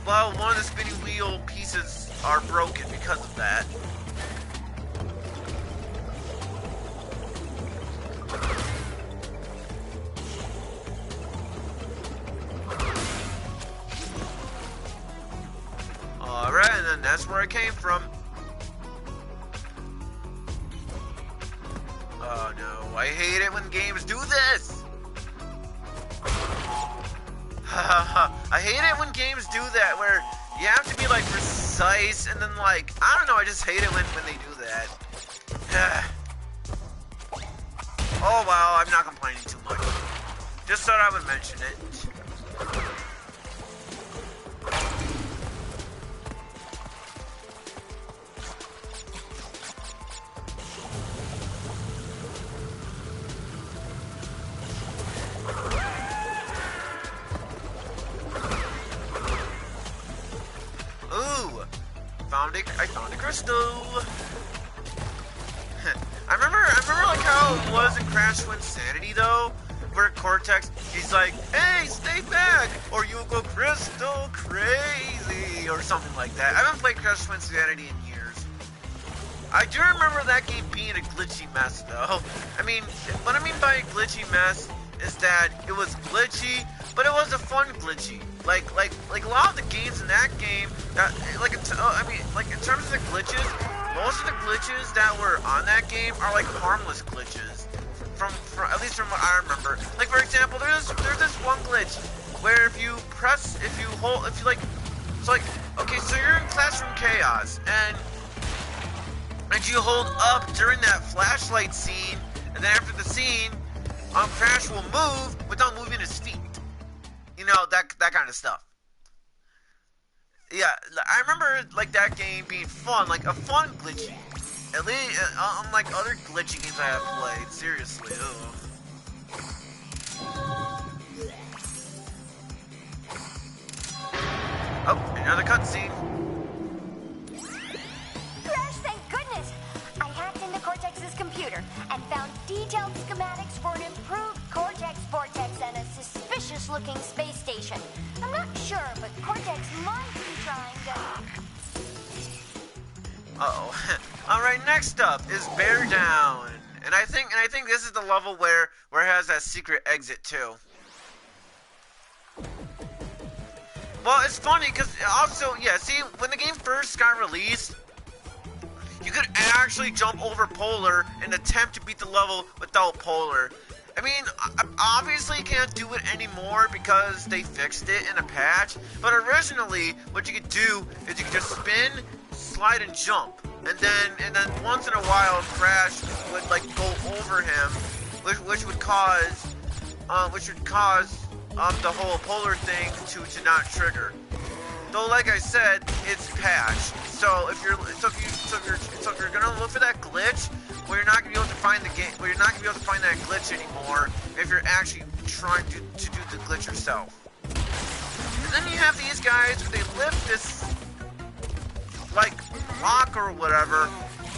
well, one of the spinning wheel pieces are broken because of that. Alright, and then that's where it came from. Oh no, I hate it when games do this! I hate it when games do that, where you have to be like precise, and then like, I don't know, I just hate it when they do that. Oh wow, I'm not complaining too much. Just thought I would mention it. Ooh, I found a crystal. I remember like how it was in Crash Insanity though, where Cortex, he's like, hey, stay back, or you'll go crystal crazy, or something like that. I haven't played Crash Insanity in years. I do remember that game being a glitchy mess though. I mean, what I mean by a glitchy mess is that it was glitchy, but it was a fun glitchy. Like a lot of the games in that game, in terms of the glitches, most of the glitches that were on that game are like harmless glitches. From at least from what I remember. Like for example, there's this one glitch where if you you're in Classroom Chaos and you hold up during that flashlight scene, and then after the scene, Crash will move without moving his feet. You know, that kind of stuff. Yeah, I remember like that game being fun, like a fun glitchy. At least, unlike other glitchy games I have played. Seriously, ugh. Oh, another cutscene. Crash, thank goodness! I hacked into Cortex's computer and found detailed schematics for an improved Cortex Vortex and a suspicious-looking space station. I'm not sure, but Cortex might be trying to... Uh-oh. Alright, next up is Bear Down. And I think this is the level where it has that secret exit too. Well, it's funny because also, yeah, see, when the game first got released, you could actually jump over Polar and attempt to beat the level without Polar. I mean, obviously you can't do it anymore because they fixed it in a patch, but originally what you could do is you could just spin, slide, and jump. And then once in a while Crash would like go over him, which would cause the whole Polar thing to not trigger. Though, like I said, it's patched. So if you're gonna look for that glitch, well, you're not gonna be able to find the game. Well, you're not gonna be able to find that glitch anymore if you're actually trying to do the glitch yourself. And then you have these guys where they lift this like rock or whatever,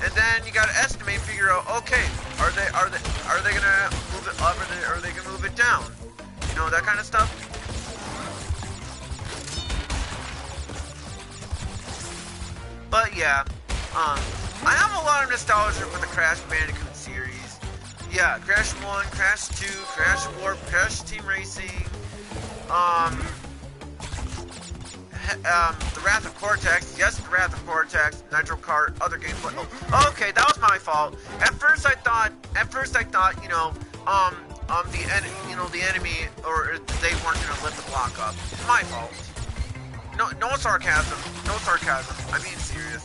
and then you gotta estimate, figure out, okay, are they gonna move it up, or are they gonna move it down? You know, that kind of stuff. But yeah, I have a lot of nostalgia for the Crash Bandicoot series. Yeah, Crash 1, Crash 2, Crash Warp, Crash Team Racing, the Wrath of Cortex, yes, the Wrath of Cortex, Nitro Kart, other games. Oh, okay, that was my fault. At first I thought, the enemy, or they weren't gonna lift the block up. My fault. No sarcasm. I'm being serious.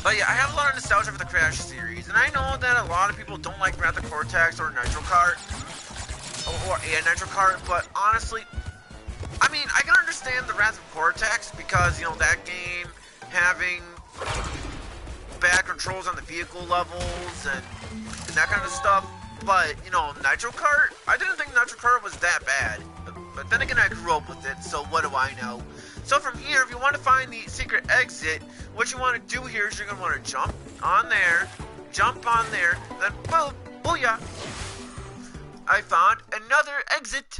But yeah, I have a lot of nostalgia for the Crash series, and I know that a lot of people don't like Wrath of Cortex or Nitro Kart, or Nitro Kart, but honestly, I mean, I can understand the Wrath of Cortex because, you know, that game having bad controls on the vehicle levels and that kind of stuff. But, you know, Nitro Kart, I didn't think Nitro Kart was that bad. But then again, I grew up with it, so what do I know? So from here, if you want to find the secret exit, what you want to do here is you're going to want to jump on there, then boom, booyah! I found another exit.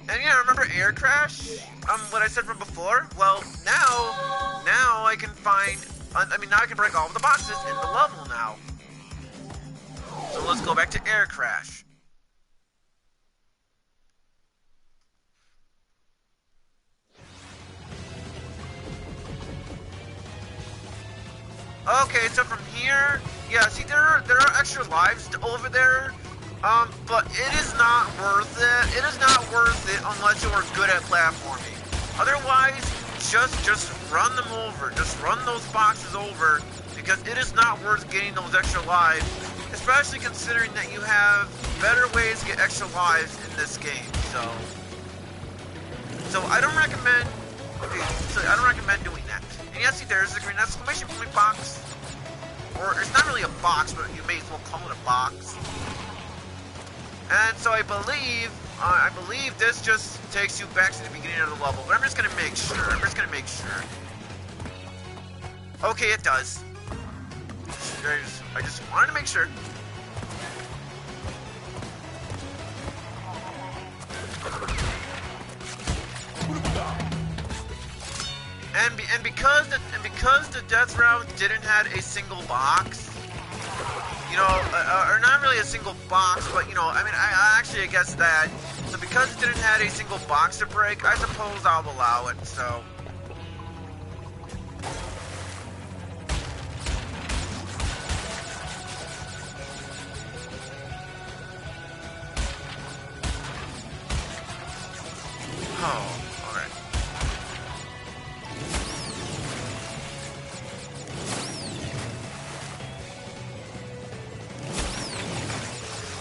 And yeah, remember Air Crash? What I said from before? Well, now I can find, now I can break all of the boxes in the level now. So let's go back to Air Crash. Okay, so from here, yeah, see, there are extra lives over there, but it is not worth it. It is not worth it unless you are good at platforming. Otherwise, just run them over. Just run those boxes over, because it is not worth getting those extra lives, especially considering that you have better ways to get extra lives in this game. So I don't recommend. Okay, so I don't recommend doing that. And yes, see, there's a green exclamation point box, or it's not really a box, but you may as well call it a box. And so I believe this just takes you back to the beginning of the level. But I'm just gonna make sure. Okay, it does. I just wanted to make sure. And because the death route didn't have a single box, you know, or not really a single box, but you know, I mean, I guess that. So because it didn't have a single box to break, I suppose I'll allow it. So. Oh, alright.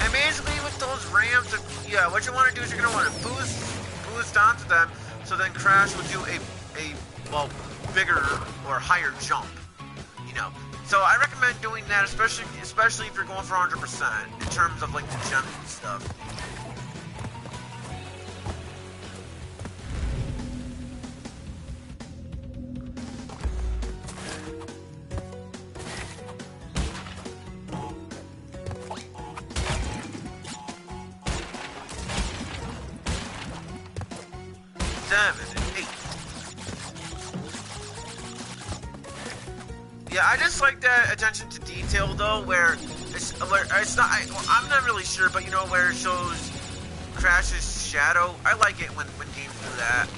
And basically with those ramps, yeah, what you want to do is you're going to want to boost onto them, so then Crash will do a well, bigger or higher jump, you know. So I recommend doing that, especially if you're going for 100% in terms of like the gems and stuff. Yeah, I just like that attention to detail though, where it's not. I'm not really sure, but you know where it shows Crash's shadow. I like it when games do that.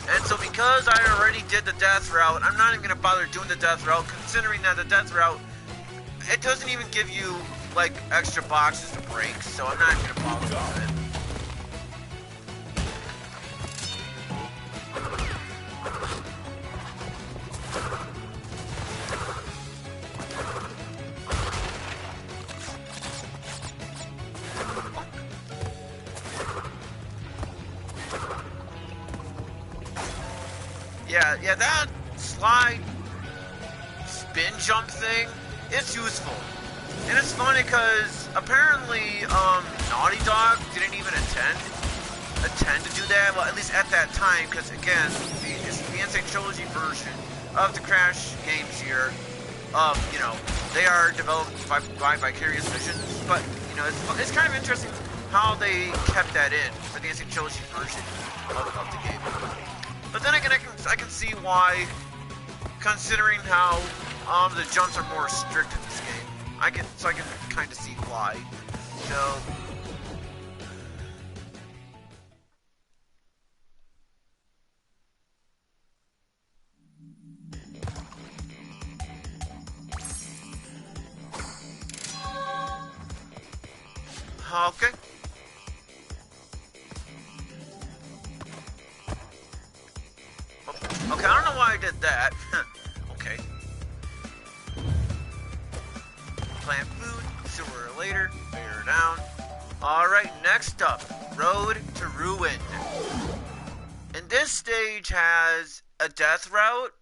And so because I already did the death route, I'm not even gonna bother doing the death route, considering that the death route, it doesn't even give you like extra boxes to break, so I'm not gonna bother with it. Yeah, that slide spin jump thing is useful. And it's funny because apparently Naughty Dog didn't even attend to do that. Well, at least at that time, because again, it's the Sane Trilogy version of the Crash games here. You know, they are developed by Vicarious Visions, but you know, it's kind of interesting how they kept that in for the Sane Trilogy version of the game. But then again, I can see why, considering how the jumps are more strict in this game. I can kind of see why. So. Okay. Okay, I don't know why I did that. Okay. Plant food, sooner or later, bear down. Alright, next up, Road to Ruin. And this stage has a death route,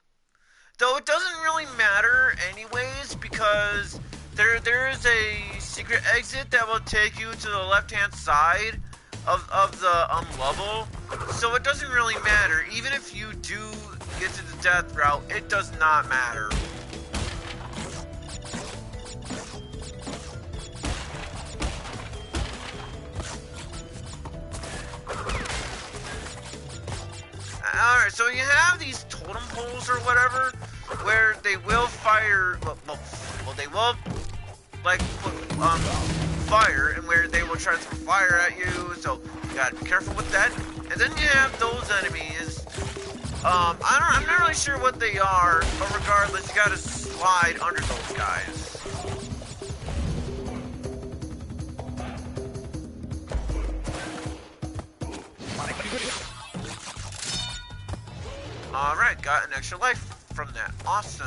though it doesn't really matter anyways, because there is a secret exit that will take you to the left-hand side of the level, so it doesn't really matter. Even if you do get to the death route, it does not matter. Alright, so you have these totem poles or whatever, where they will fire, well they will, like, fire, and where they will try to throw fire at you, so you gotta be careful with that. And then you have those enemies, I'm not really sure what they are, but regardless, you gotta slide under those guys. Alright, got an extra life from that. Awesome.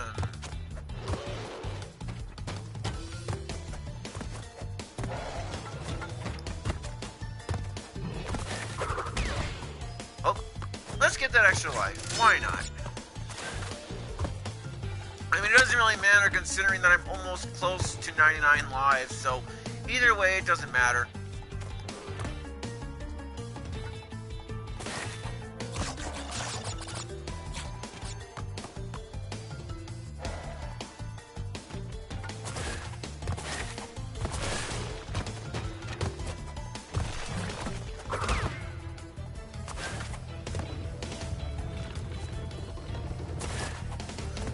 Oh, let's get that extra life. Why not? I mean, it doesn't really matter considering that I'm almost close to 99 lives, so either way, it doesn't matter.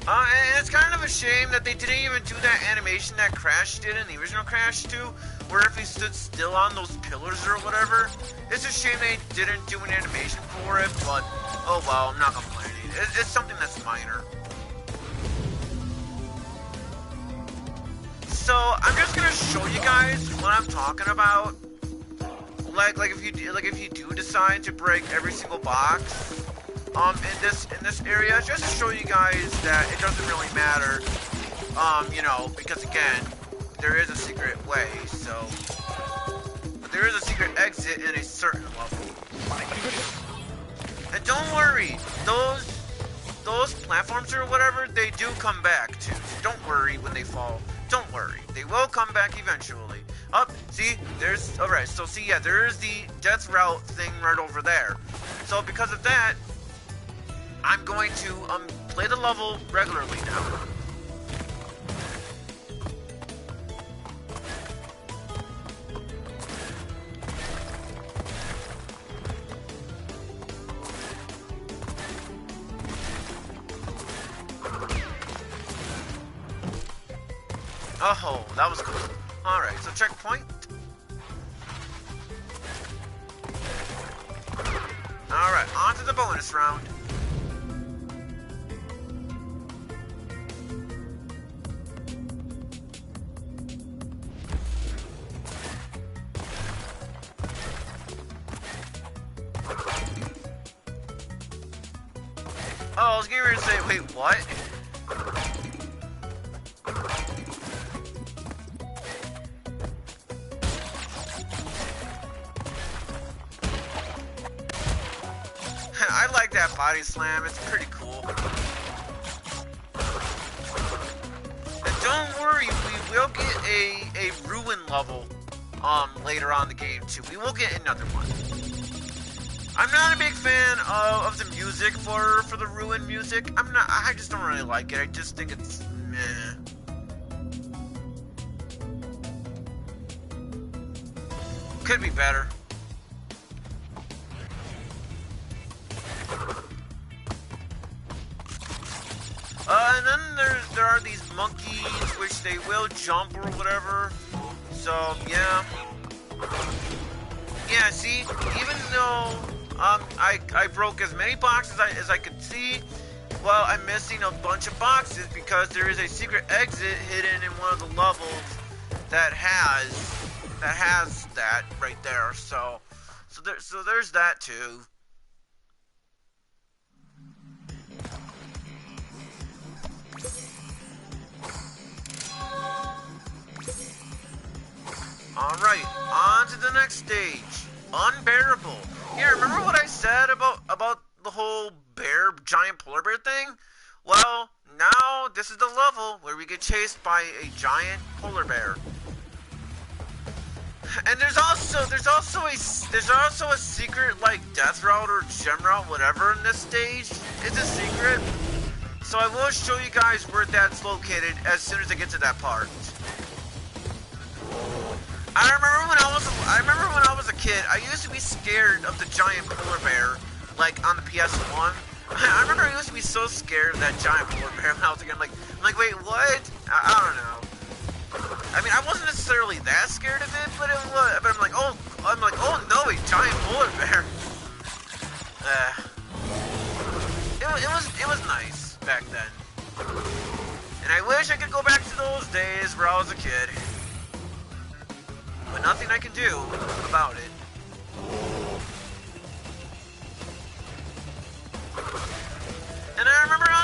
And it's kind of a shame that they didn't even do that animation that Crash did in the original Crash 2, where if he stood still on those pillars or whatever. It's a shame they didn't do an animation for it, but oh well, I'm not complaining. It's something that's minor. So I'm just gonna show you guys what I'm talking about. Like if you do decide to break every single box. In this area, just to show you guys that it doesn't really matter, you know, because again, there is a secret way, so, but there is a secret exit in a certain level. And don't worry, those platforms or whatever, they do come back too. Don't worry when they fall. Don't worry, they will come back eventually. Up, see, there's, alright, so see, yeah, there is the death route thing right over there. So because of that, I'm going to play the level regularly now. Oh, that was cool. Alright, so checkpoint. Alright, on to the bonus round. Oh, I was getting ready to say, wait, what? I like that body slam, it's pretty cool. And don't worry, we will get a ruin level later on in the game too. We will get another one. I'm not a big fan of the music for the ruin music. I just don't really like it. I just think it's meh. Could be better. And then there are these monkeys which they will jump or whatever. So yeah. Yeah, see, even though I broke as many boxes as I could see, well, I'm missing a bunch of boxes because there is a secret exit hidden in one of the levels that has that right there. So there's that too. Alright, on to the next stage. Unbearable. Yeah, remember what I said about the whole giant polar bear thing? Well, now this is the level where we get chased by a giant polar bear. And there's also a secret like death route or gem route, whatever in this stage. It's a secret. So I will show you guys where that's located as soon as I get to that part. I remember when I was a kid, I used to be scared of the giant polar bear, like on the PS1. I remember I used to be so scared of that giant polar bear when I was a kid. I'm like, wait, what? I don't know. I mean, I wasn't necessarily that scared of it, but it was. But I'm like, oh no, a giant polar bear. It was nice back then, and I wish I could go back to those days where I was a kid. But nothing I can do about it.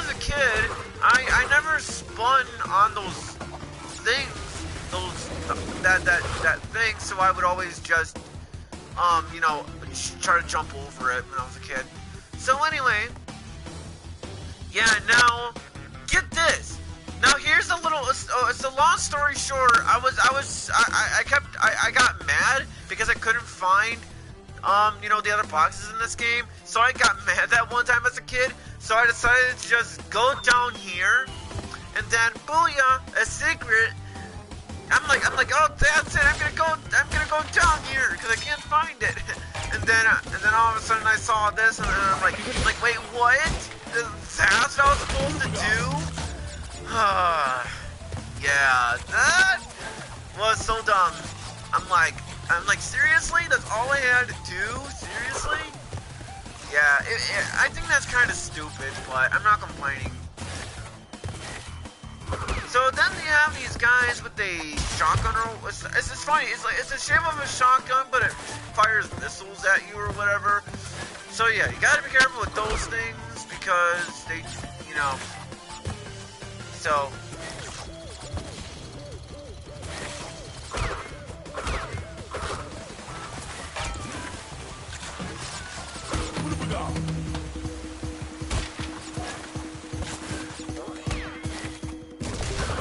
was a kid, I never spun on those things, that thing, so I would always just, you know, try to jump over it when I was a kid. So anyway, yeah, now, get this. Now here's a little, it's a long story short, I got mad because I couldn't find, you know, the other boxes in this game. So I got mad that one time as a kid, so I decided to just go down here, and then, booyah, a secret. I'm like, oh, that's it, I'm gonna go down here, because I can't find it. And then all of a sudden I saw this, and then I'm like, wait, what? That's what I was supposed to do? Yeah, that was so dumb. I'm like, seriously? That's all I had to do? Seriously? Yeah, I think that's kind of stupid, but I'm not complaining. So then you have these guys with a shotgun, or it's funny. It's a shape of a shotgun, but it fires missiles at you or whatever. So yeah, you gotta be careful with those things because they, you know. So.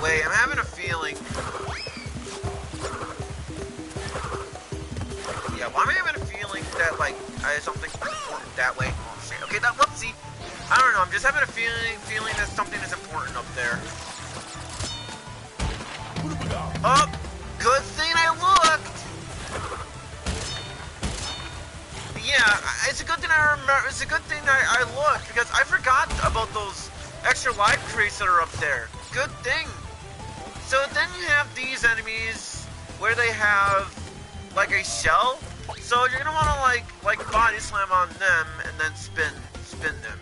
Wait, I'm having a feeling. Yeah, well, I'm having a feeling that, like, I had something important that way. Oh, shit. Okay, that, whoopsie. I don't know, I'm just having a feeling that something is important up there. Oh, good thing I looked. Yeah, it's a good thing I remember. It's a good thing I looked because I forgot about those extra life crates that are up there. Good thing. So then you have these enemies where they have like a shell. So you're gonna want to like body slam on them and then spin them.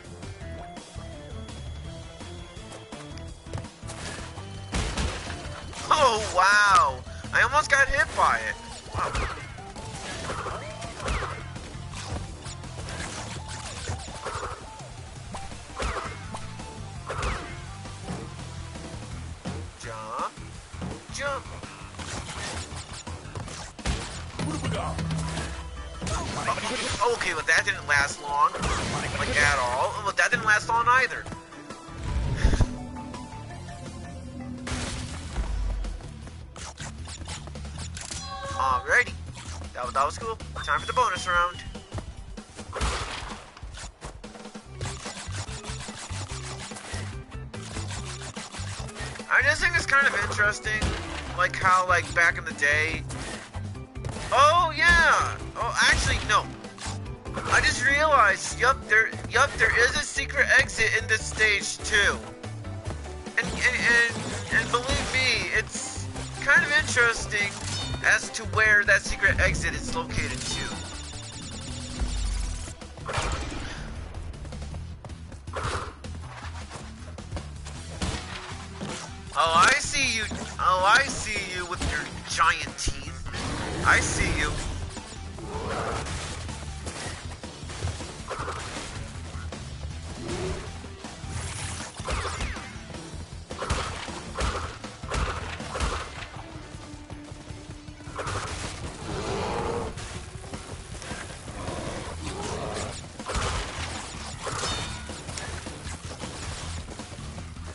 Oh wow! I almost got hit by it. Wow. Jump. Okay, but that didn't last long. Like at all. But that didn't last long either. Alrighty. That was cool. Time for the bonus round. I just think it's kind of interesting, like how, like, back in the day... Oh, yeah! Oh, actually, no. I just realized, yup, there is a secret exit in this stage, too. And believe me, it's kind of interesting as to where that secret exit is located, too. Oh, I see you. Oh, I see you with your giant teeth. I see you.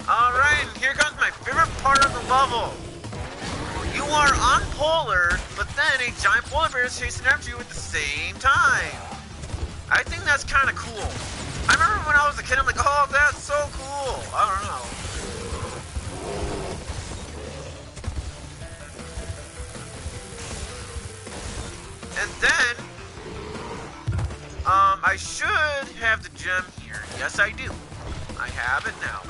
Alright, here comes my favorite part of the level. You are on Polar, but then a giant polar bear is chasing after you at the same time. I think that's kind of cool. I remember when I was a kid, I'm like, oh, that's so cool. I don't know. And then, I should have the gem here. Yes, I do. I have it now.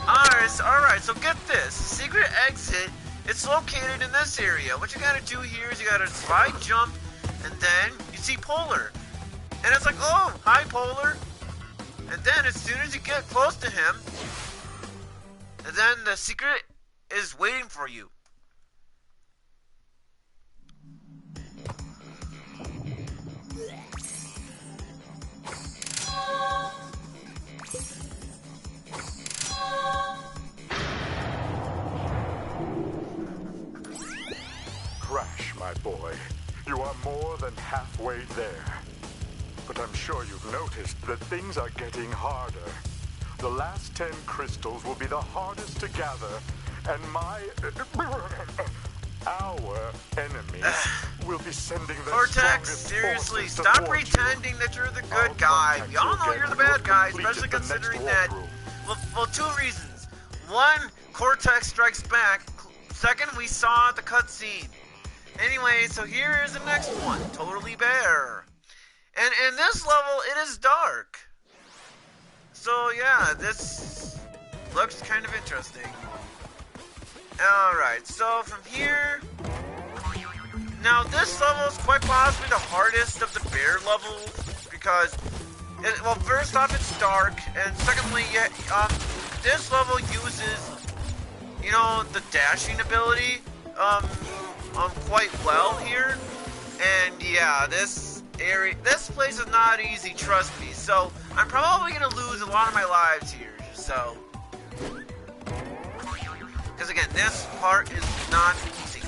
Alright, so get this. Secret exit, it's located in this area. What you gotta do here is you gotta slide jump, and then you see Polar. And it's like, oh, hi Polar. And then as soon as you get close to him, and then the secret is waiting for you. Crash, my boy. You are more than halfway there. But I'm sure you've noticed that things are getting harder. The last 10 crystals will be the hardest to gather, and our enemies will be sending their Cortex, strongest seriously, forces to stop thwart you. pretending that you're the good I'll guy. contact We all you know again you're the when you bad have guy, completed especially the next considering warp that. room. Well, two reasons. One, Cortex strikes back. Second, we saw the cutscene. Anyway, so here is the next one. Totally Bear. And in this level, it is dark. So yeah, this looks kind of interesting. Alright, so from here... Now this level is quite possibly the hardest of the bear levels, because, well, first off it's dark, and secondly, this level uses, you know, the dashing ability, quite well here, and yeah, this place is not easy, trust me, so I'm probably gonna lose a lot of my lives here, so, because again, this part is not easy,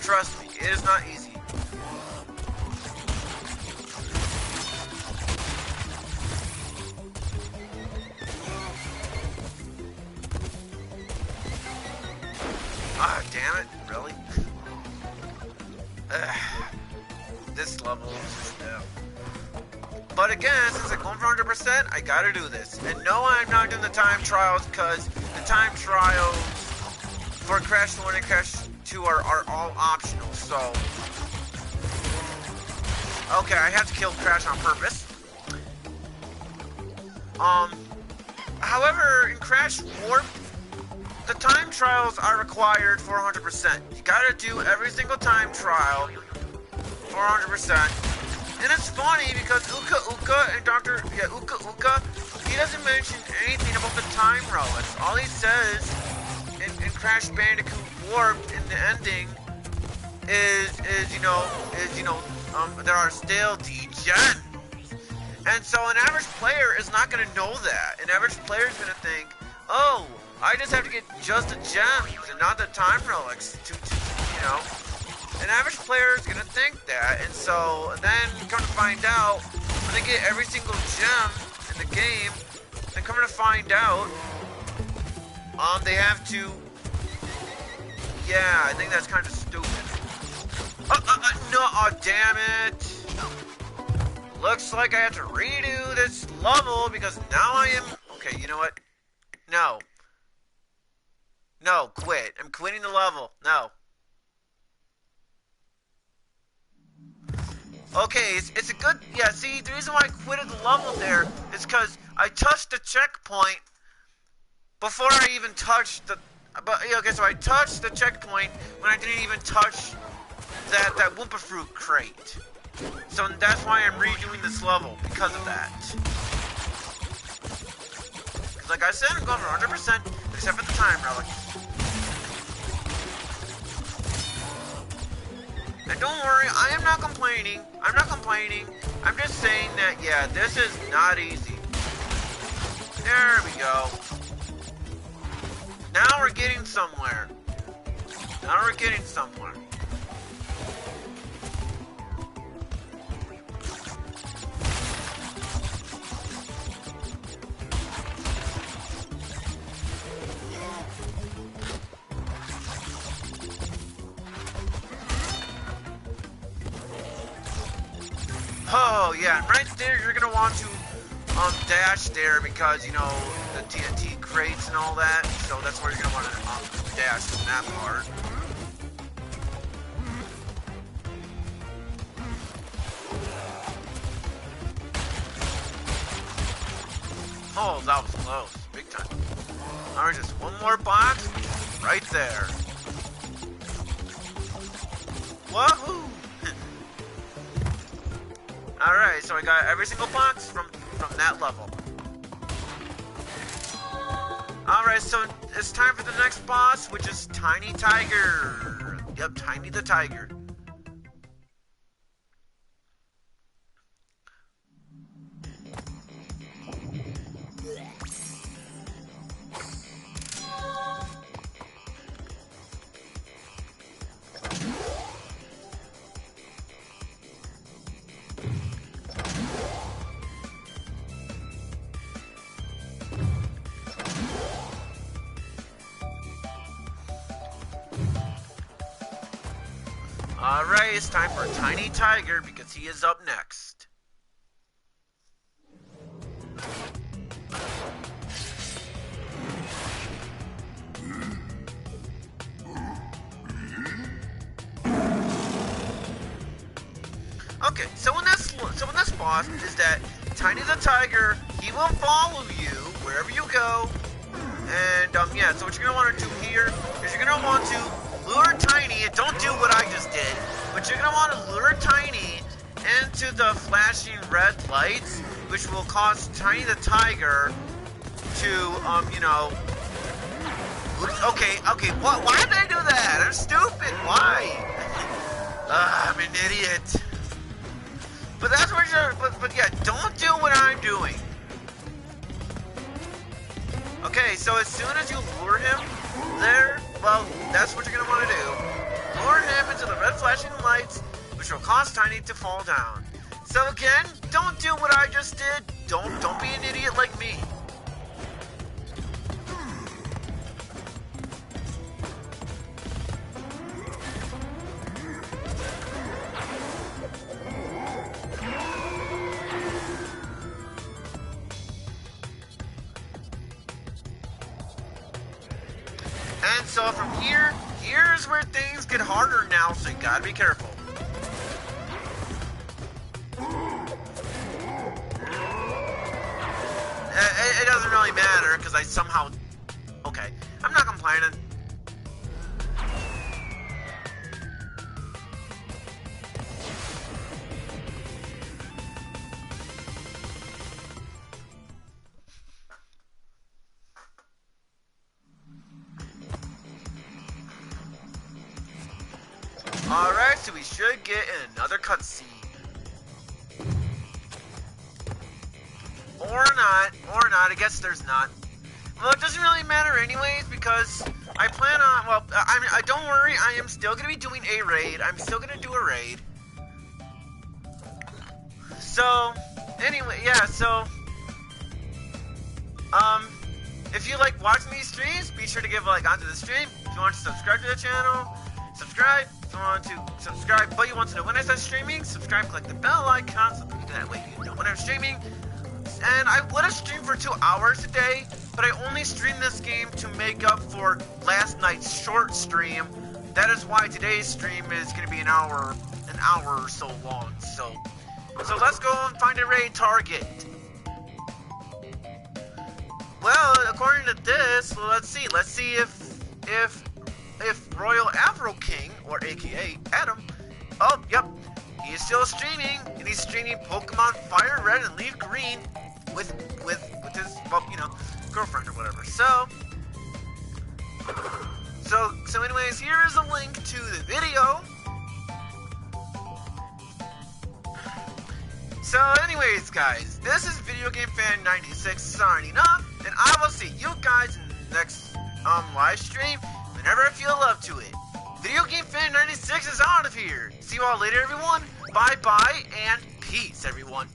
trust me. It is not easy. Ah, damn it. Really? This level is just But again, since I'm going for 100%, I gotta do this. And no, I'm not doing the time trials, because the time trials for Crash 1 and Crash 2 are all optional, so... Okay, I have to kill Crash on purpose. However, in Crash Warp, the time trials are required for 100%. You gotta do every single time trial for 100%. And it's funny because Uka Uka and Uka Uka, he doesn't mention anything about the time relics. All he says in Crash Bandicoot Warp in the ending is there are still D-Gens. And so an average player is not going to know that. An average player is going to think, oh, I just have to get just the gems and not the time relics to An average player is going to think that. And so then come to find out, when they get every single gem in the game, then come to find out, they have to... Yeah, I think that's kind of stupid. No, oh, damn it. Looks like I have to redo this level because now I am... Okay, you know what? No. No, quit. I'm quitting the level. No. Okay, it's a good... Yeah, see, the reason why I quitted the level there is because I touched the checkpoint before I even touched the... Okay, so I touched the checkpoint when I didn't even touch that Wumpa Fruit crate. So that's why I'm redoing this level, because of that. Because like I said, I'm going for 100%, except for the time relic. And don't worry, I am not complaining. I'm not complaining. I'm just saying that, yeah, this is not easy. There we go. Now we're getting somewhere. Now we're getting somewhere. Oh, yeah, and right there, you're gonna want to, dash there because, you know, the TNT crates and all that, so that's where you're gonna want to, dash in that part. Oh, that was close, big time. Alright, just one more box, right there. Wahoo! Alright, so I got every single box from that level. Alright, so it's time for the next boss, which is Tiny Tiger. Yep, Tiny the Tiger. Alright, it's time for Tiny Tiger because he is up next. Okay, so when this boss is that Tiny the Tiger, he will follow you wherever you go. And yeah, so what you're gonna want to do here is you're gonna want to lure Tiny, and don't do what I just did, but you're gonna want to lure Tiny into the flashing red lights, which will cause Tiny the Tiger to you know. Okay, why did I do that? I'm stupid. Why? I'm an idiot. But that's what you're. But yeah, don't do what I'm doing. Okay, so as soon as you lure him there, well, that's what you're gonna want to do. Lure him into the red flashing lights, which will cause Tiny to fall down. So again, don't do what I just did. Don't be an idiot like me. And so from here's where things get harder now, so you gotta be careful. It doesn't really matter, because I somehow... Okay, I'm not complaining. Alright, so we should get another cutscene. Or not, I guess there's not. Well, it doesn't really matter anyways, because I plan on, well, I don't worry, I am still going to be doing a raid. I'm still going to do a raid. So, anyway, yeah, so, if you like watching these streams, be sure to give a like onto the stream. If you want to subscribe to the channel, subscribe. If you want to subscribe, but you want to know when I start streaming, subscribe, click the bell icon, so that way you know when I'm streaming. And I would have streamed for 2 hours today, but I only streamed this game to make up for last night's short stream. That is why today's stream is going to be an hour or so long. So let's go and find a raid target. Well, according to this, well, let's see if Royal Afro King, or AKA Adam, oh, yep, he is still streaming, and he's streaming Pokemon Fire Red and Leaf Green with his, well, you know, girlfriend or whatever. So anyways, here is a link to the video. So anyways, guys, this is Video Game Fan 96 signing off, and I will see you guys in the next live stream whenever I feel up to it. Video Game Fan 96 is out of here. See you all later, everyone. Bye-bye, and peace, everyone.